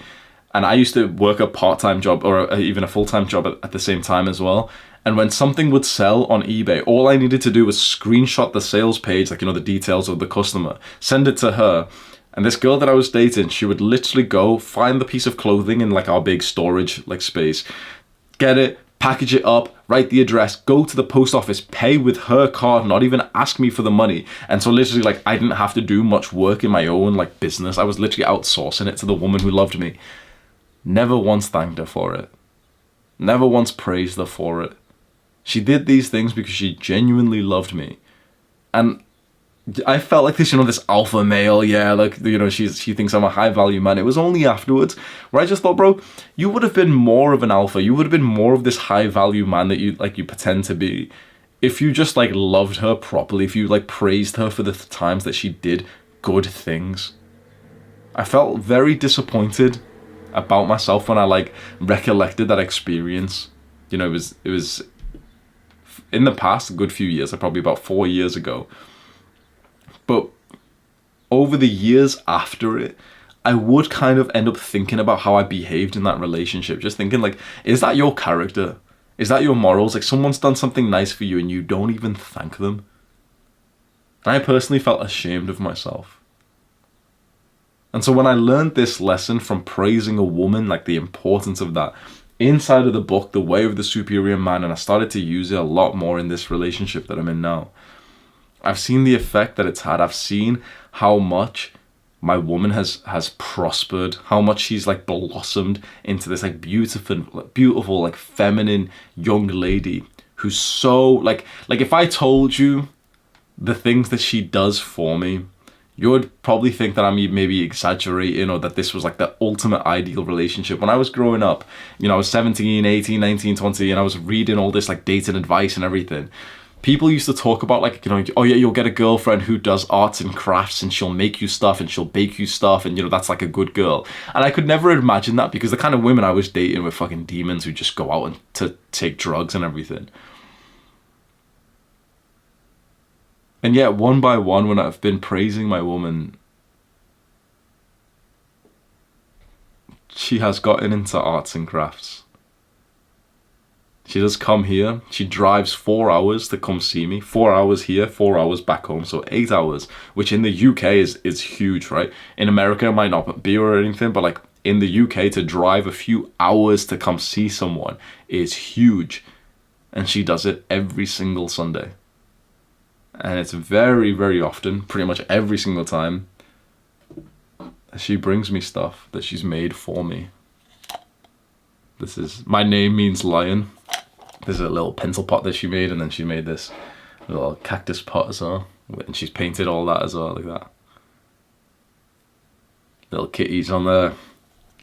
and I used to work a part-time job or even a full-time job at the same time as well. And when something would sell on eBay, all I needed to do was screenshot the sales page, like, the details of the customer, send it to her. And this girl that I was dating, she would literally go find the piece of clothing in like our big storage like space, get it, package it up, write the address, go to the post office, pay with her card, not even ask me for the money. And so literally, like, I didn't have to do much work in my own, like, business. I was literally outsourcing it to the woman who loved me. Never once thanked her for it. Never once praised her for it. She did these things because she genuinely loved me. And I felt like this, this alpha male, yeah, like, she thinks I'm a high value man. It was only afterwards where I just thought, bro, you would have been more of an alpha. You would have been more of this high value man that you pretend to be if you just, like, loved her properly, if you, like, praised her for the times that she did good things. I felt very disappointed about myself when I, like, recollected that experience. It was in the past, a good few years, probably about 4 years ago. But over the years after it, I would kind of end up thinking about how I behaved in that relationship. Just thinking, like, is that your character? Is that your morals? Like, someone's done something nice for you and you don't even thank them. And I personally felt ashamed of myself. And so when I learned this lesson from praising a woman, like the importance of that, inside of the book, The Way of the Superior Man, and I started to use it a lot more in this relationship that I'm in now, I've seen the effect that it's had. I've seen how much my woman has prospered, how much she's, like, blossomed into this, like, beautiful, like, feminine young lady who's so, like if I told you the things that she does for me, you would probably think that I'm maybe exaggerating, or that this was, like, the ultimate ideal relationship. When I was growing up, I was 17, 18, 19, 20, and I was reading all this, like, dating advice and everything. People used to talk about, like, oh yeah, you'll get a girlfriend who does arts and crafts and she'll make you stuff and she'll bake you stuff and, that's like a good girl. And I could never imagine that, because the kind of women I was dating were fucking demons who just go out and to take drugs and everything. And yet, one by one, when I've been praising my woman, she has gotten into arts and crafts. She does come here. She drives 4 hours to come see me. 4 hours here, 4 hours back home. So 8 hours, which in the UK is huge, right? In America, it might not be or anything, but, like, in the UK, to drive a few hours to come see someone is huge. And she does it every single Sunday. And it's very, very often, pretty much every single time, she brings me stuff that she's made for me. My name means lion. There's a little pencil pot that she made, and then she made this little cactus pot as well. And she's painted all that as well, like that. Little kitties on the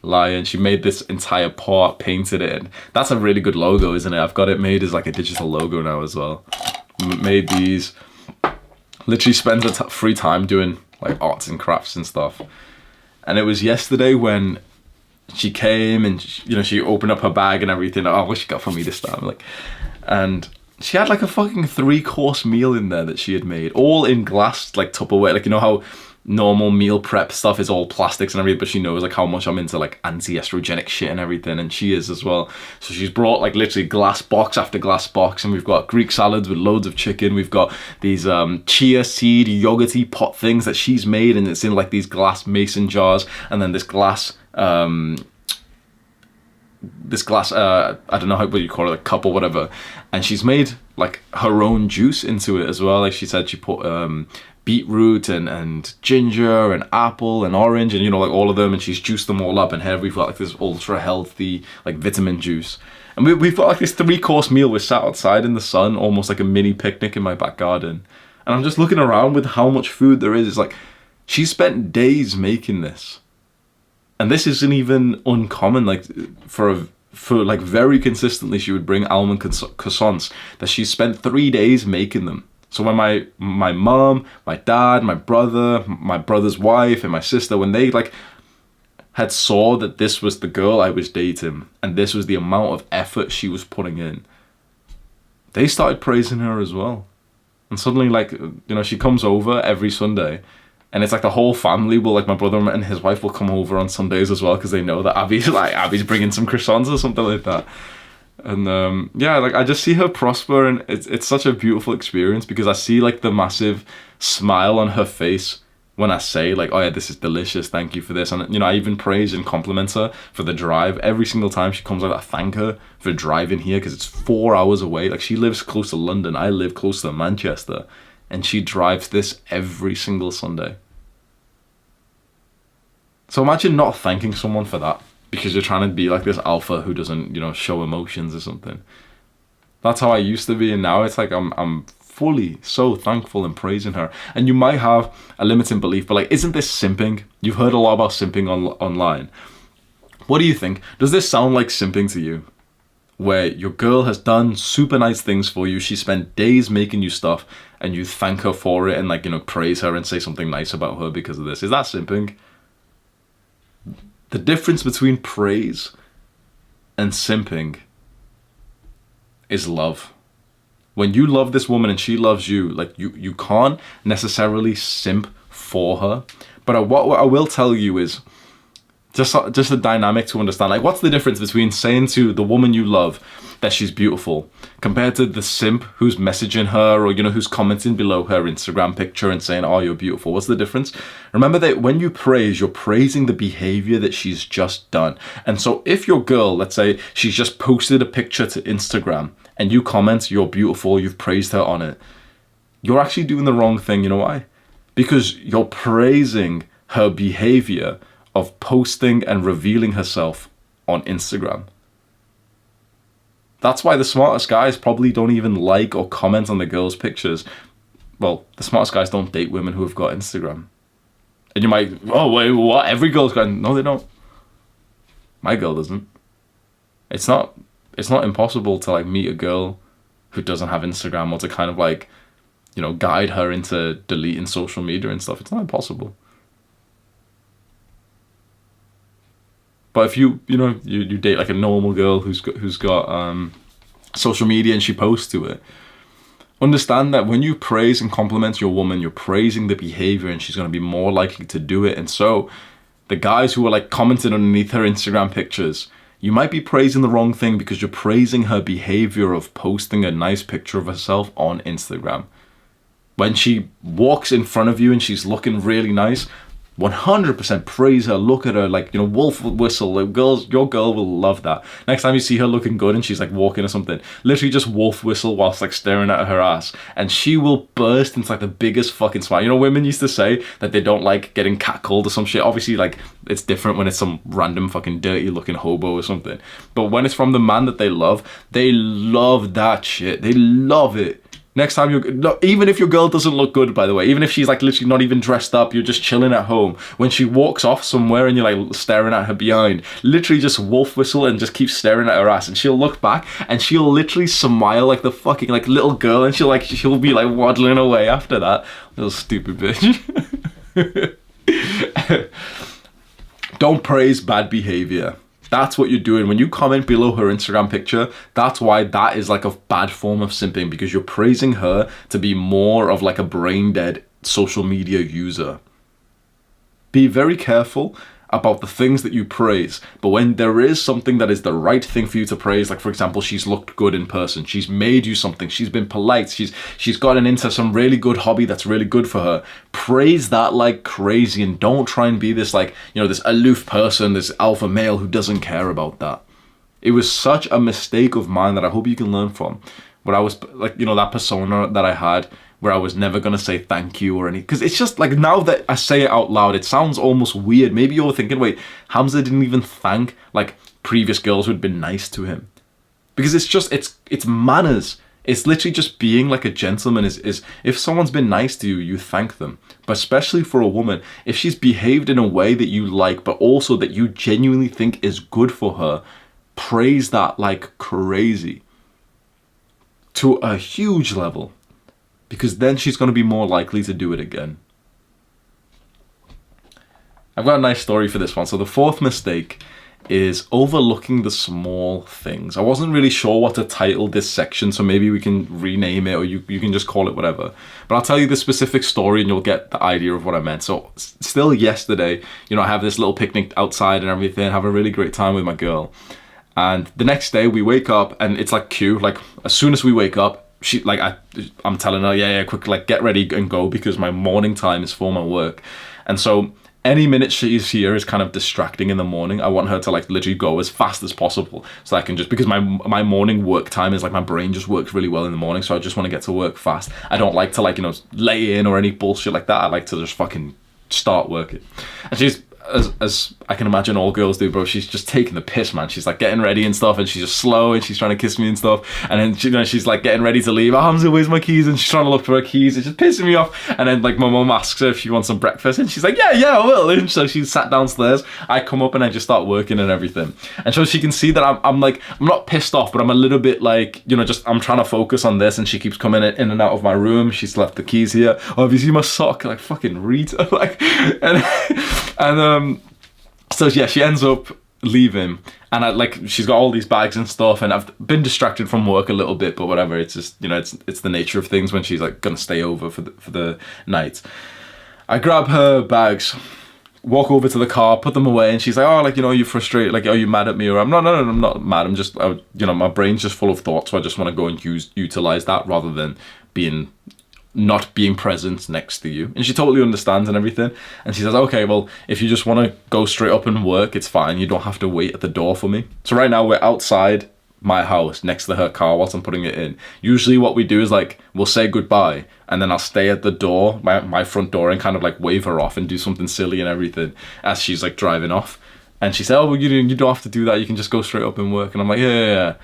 lion. She made this entire pot, painted it. And that's a really good logo, isn't it? I've got it made as, like, a digital logo now as well. Made these. Literally spends her free time doing, like, arts and crafts and stuff. And it was yesterday when she came and she opened up her bag and everything. Oh, what she got for me this time? Like, and she had, like, a fucking 3-course meal in there that she had made, all in glass, like, Tupperware. Like, how normal meal prep stuff is all plastics and everything, but she knows, like, how much I'm into, like, anti-estrogenic shit and everything, and she is as well. So she's brought, like, literally glass box after glass box, and we've got Greek salads with loads of chicken. We've got these chia seed yogurty pot things that she's made, and it's in, like, these glass mason jars, and then this glass I don't know what you call it, a cup or whatever, and she's made, like, her own juice into it as well. Like, she said she put beetroot and ginger and apple and orange and, like, all of them, and she's juiced them all up, and here we've got, like, this ultra healthy, like, vitamin juice. And we've got, like, this 3-course meal. We're sat outside in the sun, almost like a mini picnic in my back garden, and I'm just looking around with how much food there is. It's like, she spent days making this. And this isn't even uncommon. Like, for like, very consistently, she would bring almond croissants that she spent 3 days making them. So when my mom, my dad, my brother, my brother's wife, and my sister, when they, like, had saw that this was the girl I was dating and this was the amount of effort she was putting in, they started praising her as well. And suddenly, like, she comes over every Sunday. And it's like the whole family will, like, my brother and his wife will come over on Sundays as well, because they know that Abby's bringing some croissants or something like that. And yeah, like, I just see her prosper, and it's such a beautiful experience, because I see, like, the massive smile on her face when I say like, oh yeah, this is delicious, thank you for this. And, you know, I even praise and compliment her for the drive. Every single time she comes out, I thank her for driving here, because it's 4 hours away. Like, she lives close to London, I live close to Manchester, and she drives this every single Sunday. So imagine not thanking someone for that because you're trying to be like this alpha who doesn't, you know, show emotions or something. That's how I used to be, and now it's like I'm fully so thankful and praising her. And you might have a limiting belief, but like, isn't this simping? You've heard a lot about simping online. What do you think? Does this sound like simping to you? Where your girl has done super nice things for you, she spent days making you stuff, and you thank her for it and, like, you know, praise her and say something nice about her because of this. Is that simping? The difference between praise and simping is love. When you love this woman and she loves you, like, you can't necessarily simp for her. But what I will tell you is just a dynamic to understand. Like, what's the difference between saying to the woman you love that she's beautiful compared to the simp who's messaging her, or, you know, who's commenting below her Instagram picture and saying, oh, you're beautiful? What's the difference? Remember that when you praise, you're praising the behavior that she's just done. And so if your girl, let's say she's just posted a picture to Instagram and you comment, you're beautiful, you've praised her on it, you're actually doing the wrong thing. You know why? Because you're praising her behavior of posting and revealing herself on Instagram. That's why the smartest guys probably don't even like or comment on the girls' pictures. Well, the smartest guys don't date women who have got Instagram. And you might, oh wait, what? Every girl's got? No, they don't. My girl doesn't. It's not impossible to, like, meet a girl who doesn't have Instagram, or to kind of, like, you know, guide her into deleting social media and stuff. It's not impossible. But if you date like a normal girl who's got social media and she posts to it, understand that when you praise and compliment your woman, you're praising the behavior, and she's going to be more likely to do it. And so the guys who are, like, commenting underneath her Instagram pictures, you might be praising the wrong thing, because you're praising her behavior of posting a nice picture of herself on Instagram. When she walks in front of you and she's looking really nice, 100% praise her, look at her, like, you know, wolf whistle. Like, your girl will love that. Next time you see her looking good and she's, like, walking or something, literally just wolf whistle whilst, like, staring at her ass, and she will burst into, like, the biggest fucking smile. You know, women used to say that they don't like getting catcalled or some shit. Obviously, like, it's different when it's some random fucking dirty looking hobo or something, but when it's from the man that they love that shit. They love it. Next time even if your girl doesn't look good, by the way, even if she's, like, literally not even dressed up, you're just chilling at home, when she walks off somewhere and you're, like, staring at her behind, literally just wolf whistle and just keep staring at her ass, and she'll look back and she'll literally smile like the fucking, like, little girl, and she'll be, like, waddling away after that. Little stupid bitch. Don't praise bad behavior. That's what you're doing. When you comment below her Instagram picture, that's why that is, like, a bad form of simping, because you're praising her to be more of, like, a brain dead social media user. Be very careful about the things that you praise, but when there is something that is the right thing for you to praise, like, for example, she's looked good in person, she's made you something, she's been polite, she's gotten into some really good hobby that's really good for her, praise that like crazy, and don't try and be this, like, you know, this aloof person, this alpha male who doesn't care about that. It was such a mistake of mine that I hope you can learn from, where I was, like, you know, that persona that I had, where I was never going to say thank you or anything. Because it's just, like, now that I say it out loud, it sounds almost weird. Maybe you're thinking, wait, Hamza didn't even thank, like, previous girls who had been nice to him. Because it's just, it's manners. It's literally just being like a gentleman. Is if someone's been nice to you, you thank them. But especially for a woman, if she's behaved in a way that you like, but also that you genuinely think is good for her, praise that like crazy. To a huge level. Because then she's going to be more likely to do it again. I've got a nice story for this one. So the fourth mistake is overlooking the small things. I wasn't really sure what to title this section, so maybe we can rename it, or you can just call it whatever. But I'll tell you the specific story and you'll get the idea of what I meant. So still yesterday, you know, I have this little picnic outside and everything, have a really great time with my girl. And the next day we wake up and it's like cue, like as soon as we wake up, I'm telling her, yeah, quick, like get ready and go, because my morning time is for my work. And so any minute she's here is kind of distracting in the morning. I want her to like literally go as fast as possible, so I can just, because my morning work time is like, my brain just works really well in the morning, so I just want to get to work fast. I don't like to like, you know, lay in or any bullshit like that. I like to just fucking start working. And she's, as I can imagine all girls do, bro, she's just taking the piss, man. She's like getting ready and stuff, and she's just slow, and she's trying to kiss me and stuff. And then you know, she's like getting ready to leave. Oh, Hamza, where's my keys? And she's trying to look for her keys. It's just pissing me off. And then like my mum asks her if she wants some breakfast, and she's like, yeah, I will. And so she's sat downstairs. I come up and I just start working and everything. And so she can see that I'm like, I'm not pissed off, but I'm a little bit like, you know, just I'm trying to focus on this. And she keeps coming in and out of my room. She's left the keys here. Oh, have you seen my sock? Like, fucking read. Like, and so yeah, she ends up leaving, and I like, she's got all these bags and stuff, and I've been distracted from work a little bit, but whatever. It's just, you know, it's the nature of things when she's like gonna stay over for the night. I grab her bags, walk over to the car, put them away, and she's like, oh, like, you know, you're frustrated, like, are you mad at me? Or I'm no, I'm not mad. I'm just, you know, my brain's just full of thoughts, so I just want to go and utilize that rather than not being present next to you. And she totally understands and everything. And she says, okay, well, if you just want to go straight up and work, it's fine. You don't have to wait at the door for me. So right now we're outside my house next to her car whilst I'm putting it in. Usually what we do is like, we'll say goodbye, and then I'll stay at the door, my front door, and kind of like wave her off and do something silly and everything as she's like driving off. And she said, oh, well, you don't have to do that. You can just go straight up and work. And I'm like, yeah.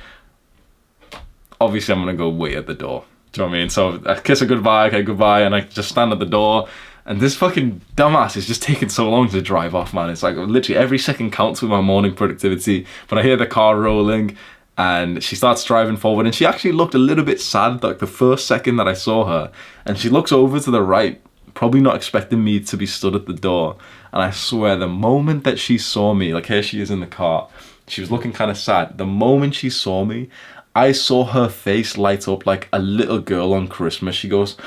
Obviously I'm going to go wait at the door. Do you know what I mean? So I kiss her goodbye, okay, goodbye, and I just stand at the door, and this fucking dumbass is just taking so long to drive off, man. It's like literally every second counts with my morning productivity. But I hear the car rolling, and she starts driving forward, and she actually looked a little bit sad, like the first second that I saw her, and she looks over to the right, probably not expecting me to be stood at the door. And I swear, the moment that she saw me, like here she is in the car, she was looking kind of sad. The moment she saw me, I saw her face light up like a little girl on Christmas. She goes,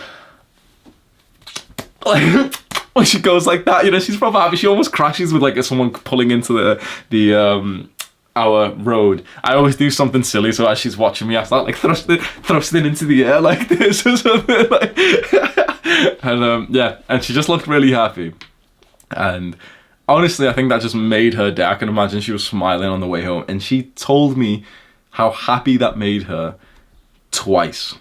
like, when she goes like that, you know, she's probably happy. She almost crashes with like someone pulling into our road. I always do something silly, so as she's watching me, I start like thrusting into the air like this or something. Like, and yeah, and she just looked really happy. And honestly, I think that just made her day. I can imagine she was smiling on the way home, and she told me how happy that made her twice.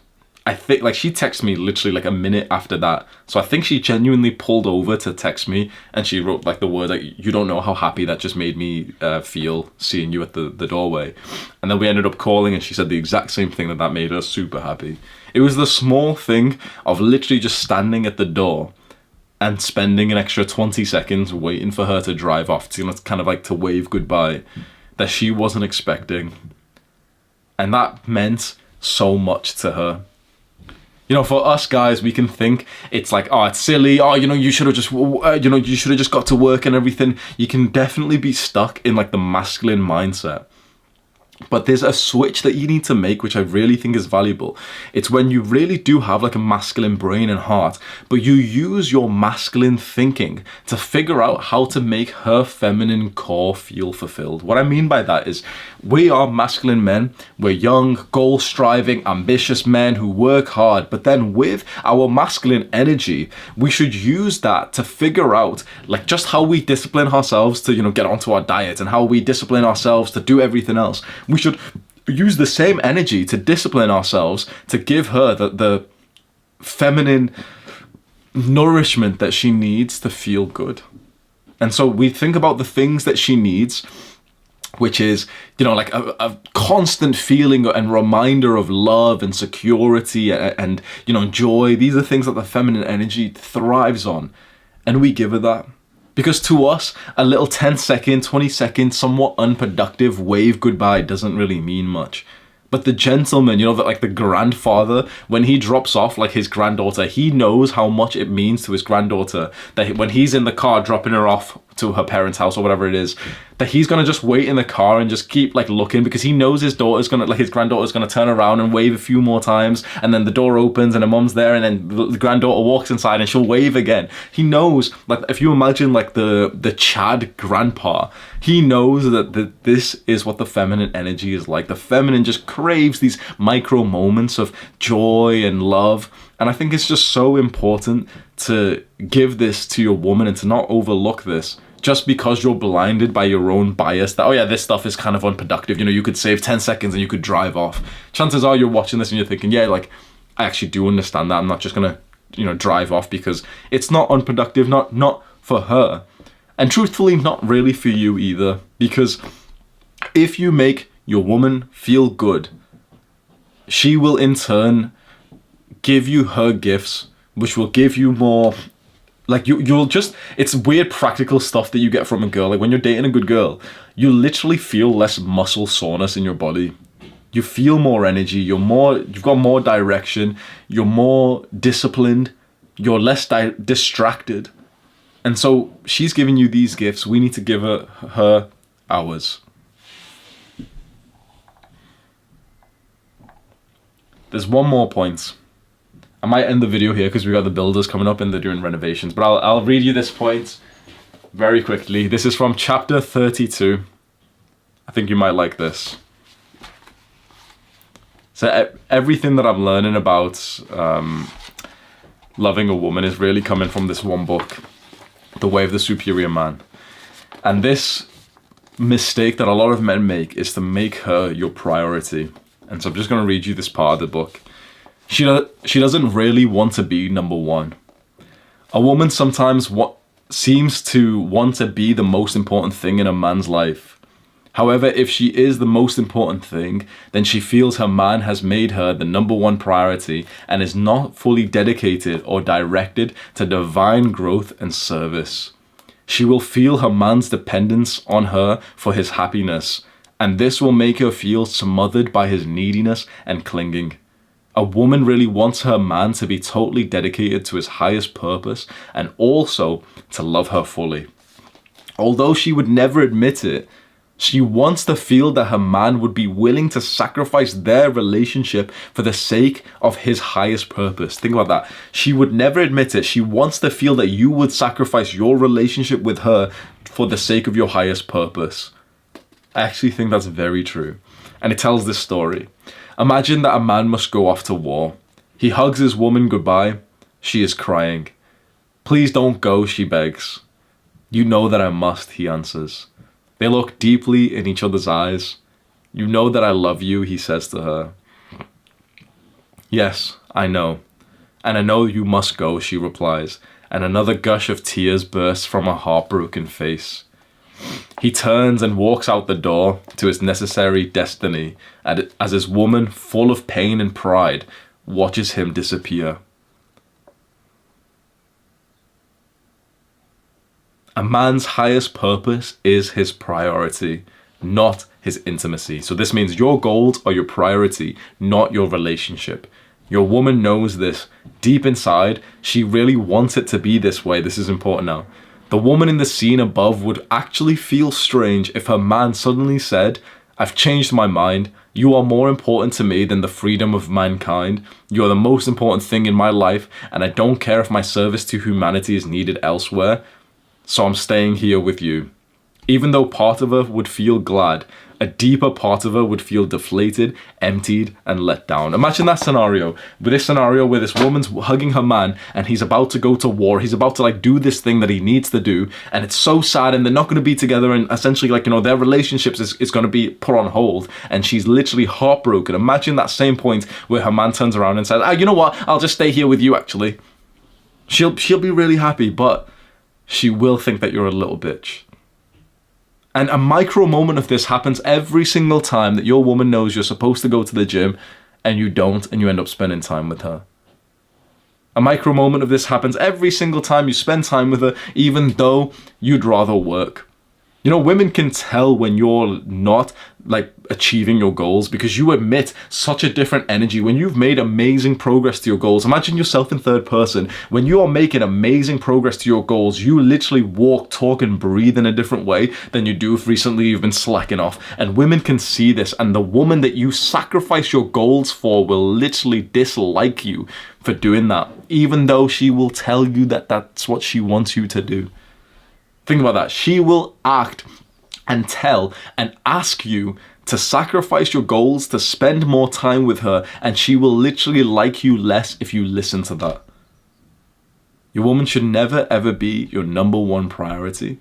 I think like she texted me literally like a minute after that. So I think she genuinely pulled over to text me, and she wrote like the word like, you don't know how happy that just made me feel seeing you at the doorway. And then we ended up calling, and she said the exact same thing, that made her super happy. It was the small thing of literally just standing at the door and spending an extra 20 seconds waiting for her to drive off, to, you know, kind of like to wave goodbye, that she wasn't expecting. And that meant so much to her. You know, for us guys, we can think it's like, oh, it's silly. Oh, you know, you should have just, you should have just got to work and everything. You can definitely be stuck in like the masculine mindset. But there's a switch that you need to make, which I really think is valuable. It's when you really do have like a masculine brain and heart, but you use your masculine thinking to figure out how to make her feminine core feel fulfilled. What I mean by that is, we are masculine men. We're young, goal-striving, ambitious men who work hard. But then with our masculine energy, we should use that to figure out like just how we discipline ourselves to, you know, get onto our diet, and how we discipline ourselves to do everything else. We should use the same energy to discipline ourselves to give her the feminine nourishment that she needs to feel good. And so we think about the things that she needs, which is, you know, like a constant feeling and reminder of love and security and, you know, joy. These are things that the feminine energy thrives on. And we give her that. Because to us, a little 10-second, 20-second, somewhat unproductive wave goodbye doesn't really mean much. But the gentleman, you know, that like the grandfather, when he drops off like his granddaughter, he knows how much it means to his granddaughter that when he's in the car dropping her off to her parents' house or whatever it is, that he's gonna just wait in the car and just keep like looking, because he knows his daughter's gonna, like his granddaughter's gonna turn around and wave a few more times, and then the door opens and her mom's there, and then the granddaughter walks inside and she'll wave again. He knows, like if you imagine like the Chad grandpa, he knows that this is what the feminine energy is like. The feminine just craves these micro moments of joy and love. And I think it's just so important to give this to your woman and to not overlook this just because you're blinded by your own bias that, oh yeah, this stuff is kind of unproductive. You know, you could save 10 seconds and you could drive off. Chances are you're watching this and you're thinking, yeah, like, I actually do understand that. I'm not just going to, you know, drive off because it's not unproductive, not for her. And truthfully, not really for you either. Because if you make your woman feel good, she will in turn give you her gifts, which will give you more. Like you'll just, it's weird practical stuff that you get from a girl. Like when you're dating a good girl, you literally feel less muscle soreness in your body. You feel more energy. You've got more direction. You're more disciplined. You're less distracted. And so she's giving you these gifts. We need to give her ours. There's one more point. I might end the video here because we got the builders coming up and they're doing renovations. But I'll read you this point very quickly. This is from chapter 32. I think you might like this. So everything that I'm learning about loving a woman is really coming from this one book, The Way of the Superior Man. And this mistake that a lot of men make is to make her your priority. And so I'm just going to read you this part of the book. She doesn't really want to be number one. A woman sometimes seems to want to be the most important thing in a man's life. However, if she is the most important thing, then she feels her man has made her the number one priority and is not fully dedicated or directed to divine growth and service. She will feel her man's dependence on her for his happiness, and this will make her feel smothered by his neediness and clinging. A woman really wants her man to be totally dedicated to his highest purpose and also to love her fully. Although she would never admit it, she wants to feel that her man would be willing to sacrifice their relationship for the sake of his highest purpose. Think about that. She would never admit it. She wants to feel that you would sacrifice your relationship with her for the sake of your highest purpose. I actually think that's very true. And it tells this story. Imagine that a man must go off to war. He hugs his woman goodbye. She is crying. Please don't go, she begs. You know that I must, he answers. They look deeply in each other's eyes. You know that I love you, he says to her. Yes, I know. And I know you must go, she replies. And another gush of tears bursts from her heartbroken face. He turns and walks out the door to his necessary destiny as his woman, full of pain and pride, watches him disappear. A man's highest purpose is his priority, not his intimacy. So this means your goals are your priority, not your relationship. Your woman knows this. Deep inside, she really wants it to be this way. This is important now. The woman in the scene above would actually feel strange if her man suddenly said, I've changed my mind. You are more important to me than the freedom of mankind. You are the most important thing in my life, and I don't care if my service to humanity is needed elsewhere. So I'm staying here with you. Even though part of her would feel glad, a deeper part of her would feel deflated, emptied, and let down. Imagine that scenario. With this scenario where this woman's hugging her man and he's about to go to war. He's about to like do this thing that he needs to do. And it's so sad and they're not going to be together. And essentially like, you know, their relationships is going to be put on hold. And she's literally heartbroken. Imagine that same point where her man turns around and says, you know what? I'll just stay here with you actually. She'll be really happy, but she will think that you're a little bitch. And a micro moment of this happens every single time that your woman knows you're supposed to go to the gym and you don't, and you end up spending time with her. A micro moment of this happens every single time you spend time with her, even though you'd rather work. You know, women can tell when you're not like achieving your goals because you emit such a different energy when you've made amazing progress to your goals. Imagine yourself in third person. When you are making amazing progress to your goals, you literally walk, talk, and breathe in a different way than you do if recently you've been slacking off. And women can see this, and the woman that you sacrifice your goals for will literally dislike you for doing that, even though she will tell you that that's what she wants you to do. Think about that. She will act and tell and ask you to sacrifice your goals, to spend more time with her, and she will literally like you less if you listen to that. Your woman should never ever be your number one priority.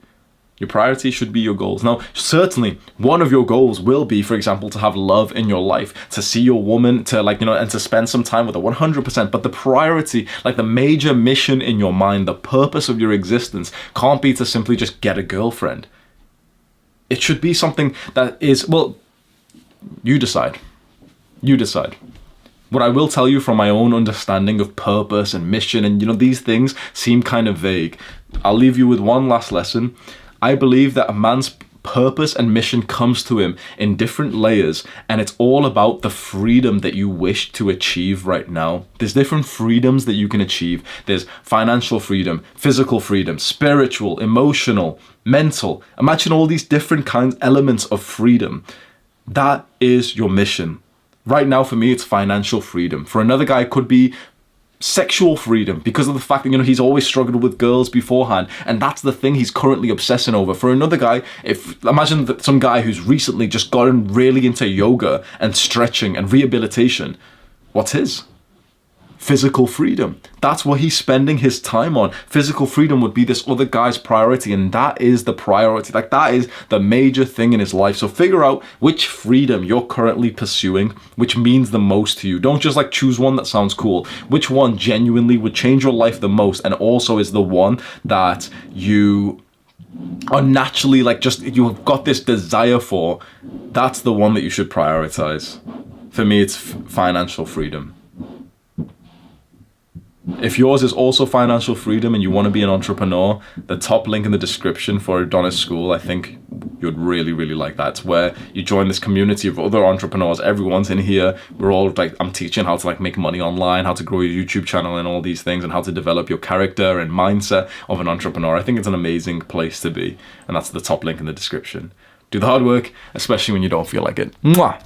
Your priority should be your goals. Now, certainly one of your goals will be, for example, to have love in your life, to see your woman, to and to spend some time with her 100%. But the priority, like the major mission in your mind, the purpose of your existence can't be to simply just get a girlfriend. It should be something that is, well, you decide. You decide. What I will tell you from my own understanding of purpose and mission, and these things seem kind of vague. I'll leave you with one last lesson. I believe that a man's purpose and mission comes to him in different layers, and it's all about the freedom that you wish to achieve right now. There's different freedoms that you can achieve. There's financial freedom, physical freedom, spiritual, emotional, mental. Imagine all these different elements of freedom. That is your mission. Right now, for me, it's financial freedom. For another guy, it could be sexual freedom, because of the fact that he's always struggled with girls beforehand, and that's the thing he's currently obsessing over. For another guy, imagine that some guy who's recently just gotten really into yoga and stretching and rehabilitation. What's his? Physical freedom. That's what he's spending his time on. Physical freedom would be this other guy's priority, and that is the priority. Like, that is the major thing in his life. So figure out which freedom you're currently pursuing, which means the most to you. Don't just choose one that sounds cool. Which one genuinely would change your life the most, and also is the one that you are naturally you've got this desire for. That's the one that you should prioritize. For me, it's financial freedom. If yours is also financial freedom and you want to be an entrepreneur, the top link in the description for Adonis School, I think you'd really, really like that. It's where you join this community of other entrepreneurs. Everyone's in here. We're all I'm teaching how to make money online, how to grow your YouTube channel and all these things, and how to develop your character and mindset of an entrepreneur. I think it's an amazing place to be. And that's the top link in the description. Do the hard work, especially when you don't feel like it. Mwah!